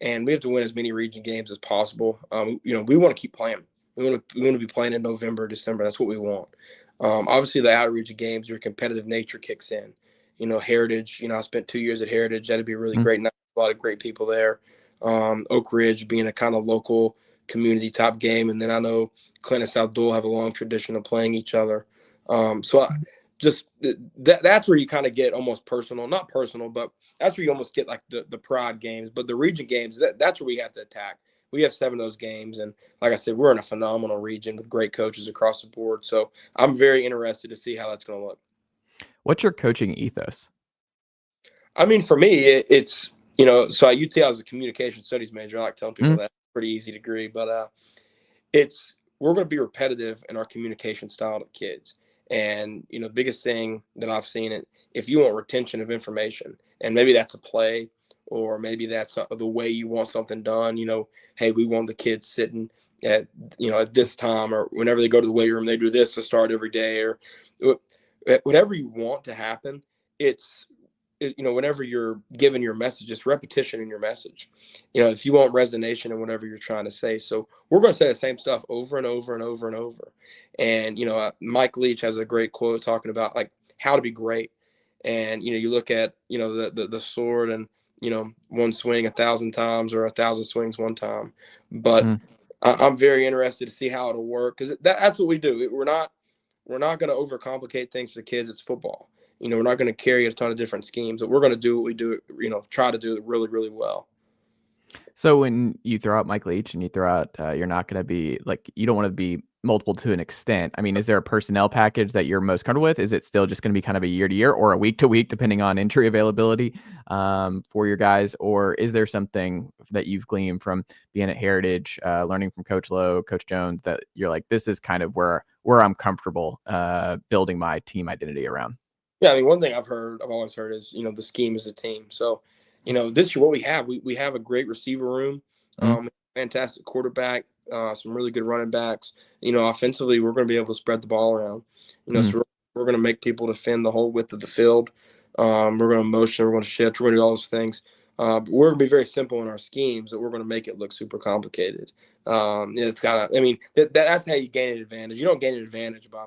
and we have to win as many region games as possible. We want to keep playing. We want to be playing in November, December. That's what we want. Obviously, the out-of-region games, your competitive nature kicks in. Heritage. I spent 2 years at Heritage. That'd be a really great night. A lot of great people there. Oak Ridge being a kind of local community type game, and then I know Clinton and South Doyle have a long tradition of playing each other. That's where you kind of get almost personal, not personal, but that's where you almost get the pride games. But the region games, that's where we have to attack. We have 7 of those games, and like I said, we're in a phenomenal region with great coaches across the board. So I'm very interested to see how that's going to look. What's your coaching ethos? I mean, for me, it's so at UT I was a communication studies major. I like telling people that's a pretty easy degree, but we're going to be repetitive in our communication style to kids. And, the biggest thing that I've seen if you want retention of information, and maybe that's a play, or maybe that's the way you want something done, hey, we want the kids sitting at this time, or whenever they go to the weight room, they do this to start every day, or whatever you want to happen. Whenever you're giving your message, it's repetition in your message. If you want resonation in whatever you're trying to say. So we're going to say the same stuff over and over and over and over. And, Mike Leach has a great quote talking about how to be great. And, you look at, the sword and, one swing 1,000 times or 1,000 swings one time. But I'm very interested to see how it'll work, because that's what we do. We're not going to overcomplicate things for the kids. It's football. We're not going to carry a ton of different schemes, but we're going to do what we do, try to do it really, really well. So when you throw out Mike Leach and you throw out, you're not going to be you don't want to be multiple to an extent. I mean, is there a personnel package that you're most comfortable with? Is it still just going to be kind of a year to year or a week to week, depending on injury availability for your guys? Or is there something that you've gleaned from being at Heritage, learning from Coach Lowe, Coach Jones, that you're like, this is kind of where I'm comfortable building my team identity around? Yeah, I mean, one thing I've always heard is, the scheme is a team. So, this year what we have a great receiver room, fantastic quarterback, some really good running backs. Offensively, we're going to be able to spread the ball around. So we're going to make people defend the whole width of the field. We're going to motion, we're going to shift, we're going to do all those things. But we're going to be very simple in our schemes, but we're going to make it look super complicated. It's kind of, I mean, that's how you gain an advantage. You don't gain an advantage by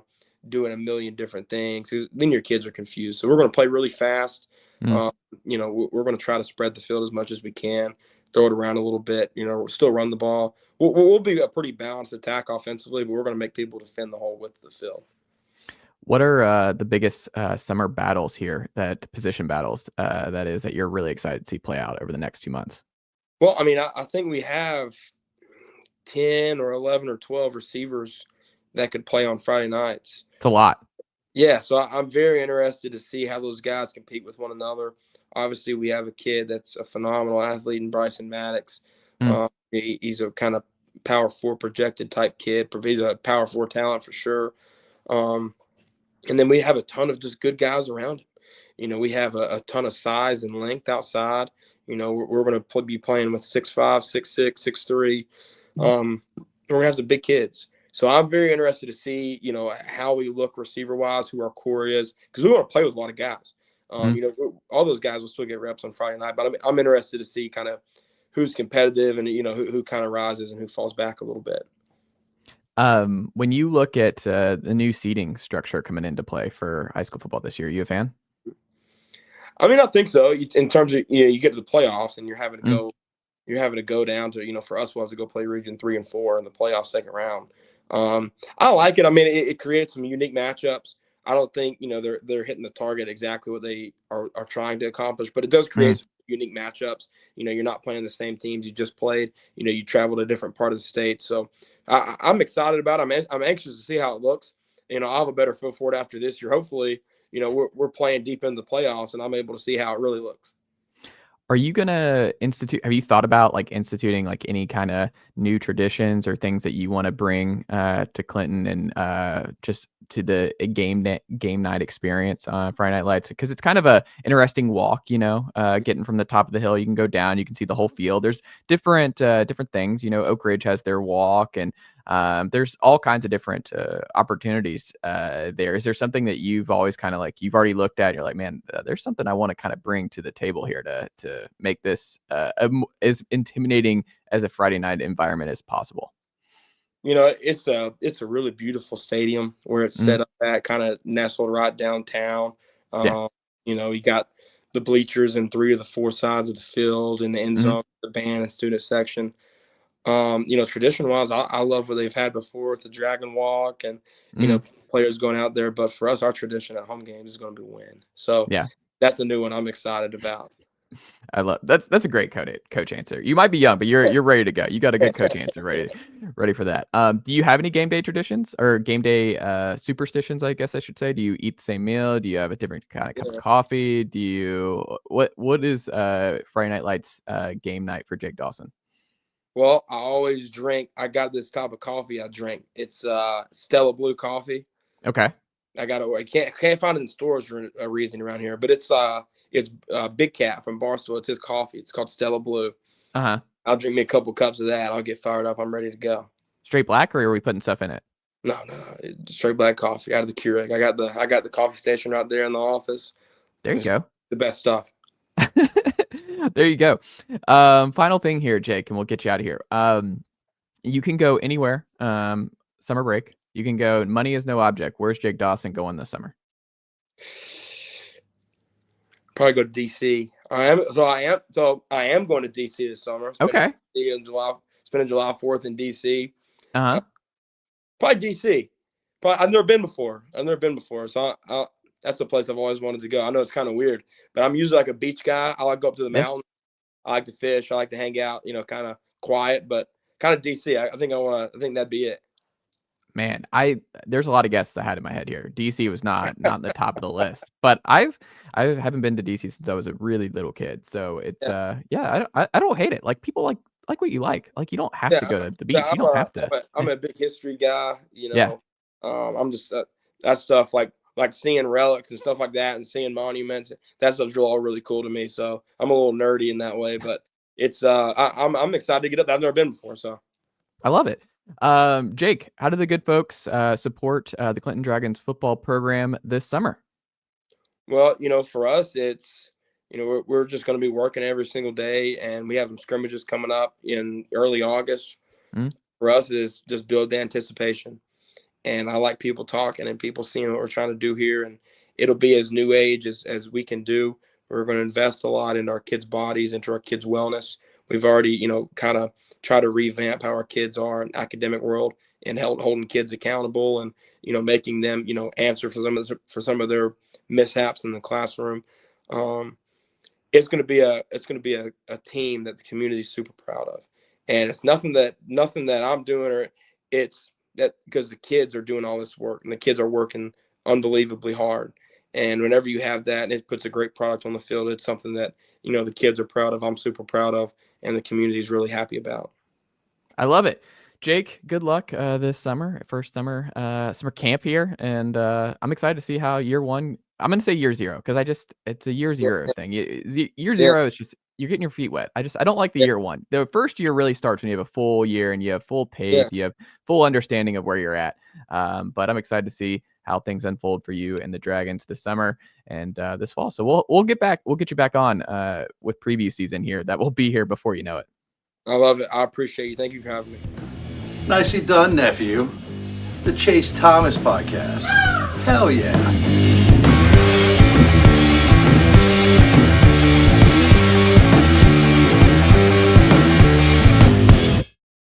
doing a million different things, because then your kids are confused. So we're going to play really fast. We're going to try to spread the field as much as we can, throw it around a little bit, still run the ball. We'll be a pretty balanced attack offensively, but we're going to make people defend the whole width of the field. What are the biggest summer battles here, position battles, that you're really excited to see play out over the next 2 months? Well, I mean, I think we have 10 or 11 or 12 receivers that could play on Friday nights. It's a lot. Yeah, so I'm very interested to see how those guys compete with one another. Obviously, we have a kid that's a phenomenal athlete in Bryson Maddox. He's a kind of power 4 projected type kid. He's a power 4 talent for sure. And then we have a ton of just good guys around him. We have a ton of size and length outside. We're going to be playing with 6'5", 6'6", 6'3". We're going to have some big kids. So I'm very interested to see, how we look receiver-wise, who our core is, because we want to play with a lot of guys. All those guys will still get reps on Friday night, but I'm interested to see kind of who's competitive and, who kind of rises and who falls back a little bit. When you look at the new seating structure coming into play for high school football this year, are you a fan? I mean, I think so. In terms of, you get to the playoffs and you're having to go down to, for us, we'll have to go play Region 3 and 4 in the playoff second round. I like it. I mean, it creates some unique matchups. I don't think, they're hitting the target exactly what they are trying to accomplish, but it does create some unique matchups. You're not playing the same teams you just played. You travel to a different part of the state. So I'm excited about it. I'm anxious to see how it looks. I'll have a better feel for it after this year. Hopefully, we're playing deep into the playoffs and I'm able to see how it really looks. Are you going to have you thought about instituting any kind of new traditions or things that you want to bring to Clinton and just to the game night experience on Friday Night Lights? Because it's kind of a interesting walk, getting from the top of the hill, you can go down, you can see the whole field. There's different things, Oak Ridge has their walk, and there's all kinds of different opportunities there. Is there something that you've always kind of you've already looked at? You're like, man, there's something I want to kind of bring to the table here to make this as intimidating as a Friday night environment as possible. It's a really beautiful stadium where it's set up at, kind of nestled right downtown. You got the bleachers in 3 of the 4 sides of the field, in the end zone, the band and student section. Tradition wise, I love what they've had before with the Dragon Walk and, players going out there. But for us, our tradition at home games is going to be win. So that's a new one I'm excited about. I love that's a great coach answer. You might be young, but you're ready to go. You got a good coach answer ready for that. Do you have any game day traditions or game day superstitions, I guess I should say? Do you eat the same meal? Do you have a different kind of cup of coffee? Do you what is Friday Night Lights game night for Jake Dawson? Well, I always drink. I got this type of coffee I drink. It's Stella Blue coffee. Okay. I can't find it in stores for a reason around here, but it's Big Cat from Barstool. It's his coffee. It's called Stella Blue. I'll drink me a couple cups of that. I'll get fired up. I'm ready to go. Straight black, or are we putting stuff in it? No, straight black coffee out of the Keurig. I got the coffee station right there in the office. There you go. The best stuff. There you go. Final thing here, Jake, and we'll get you out of here. You can go anywhere. Summer break. You can go. Money is no object. Where's Jake Dawson going this summer? Probably go to DC. I am going to DC this summer. Okay. Spending July 4th in DC. Probably DC. I've never been before. So that's the place I've always wanted to go. I know it's kind of weird, but I'm usually like a beach guy. I like to go up to the mountains. I like to fish. I like to hang out. Kind of quiet, but kind of DC. I think that'd be it. Man, there's a lot of guests I had in my head here. DC was not in the top of the list, but I haven't been to DC since I was a really little kid. So it's I don't hate it. Like people like what you like. Like you don't have to go to the beach. You don't have to. I'm a big history guy. Yeah. I'm just that stuff like seeing relics and stuff like that and seeing monuments. That stuff's all really cool to me. So I'm a little nerdy in that way, but it's I'm excited to get up there. I've never been before, so I love it. Jake, how do the good folks support the Clinton Dragons football program this summer? Well, for us, it's we're just going to be working every single day, and we have some scrimmages coming up in early August. For us, it's just build the anticipation, and I like people talking and people seeing what we're trying to do here, and it'll be as new age as we can do. We're going to invest a lot in our kids' bodies, into our kids' wellness. We've already, kind of tried to revamp how our kids are in the academic world and holding kids accountable and, making them, answer for some of their mishaps in the classroom. It's going to be a team that the community is super proud of. And it's nothing that I'm doing, or it's that because the kids are doing all this work and the kids are working unbelievably hard. And whenever you have that and it puts a great product on the field, it's something that, the kids are proud of. I'm super proud of, and the community is really happy about. I love it. Jake, good luck this summer, first summer camp here. And I'm excited to see how year one, I'm going to say year zero, because it's a year zero thing. Year zero is just, you're getting your feet wet. I don't like the year one. The first year really starts when you have a full year and you have full tape, you have full understanding of where you're at. But I'm excited to see how things unfold for you and the Dragons this summer and this fall. So we'll get you back on with preview season here. That will be here before you know it. I love it. I appreciate you. Thank you for having me. Nicely done, nephew. The Chase Thomas Podcast. Hell yeah.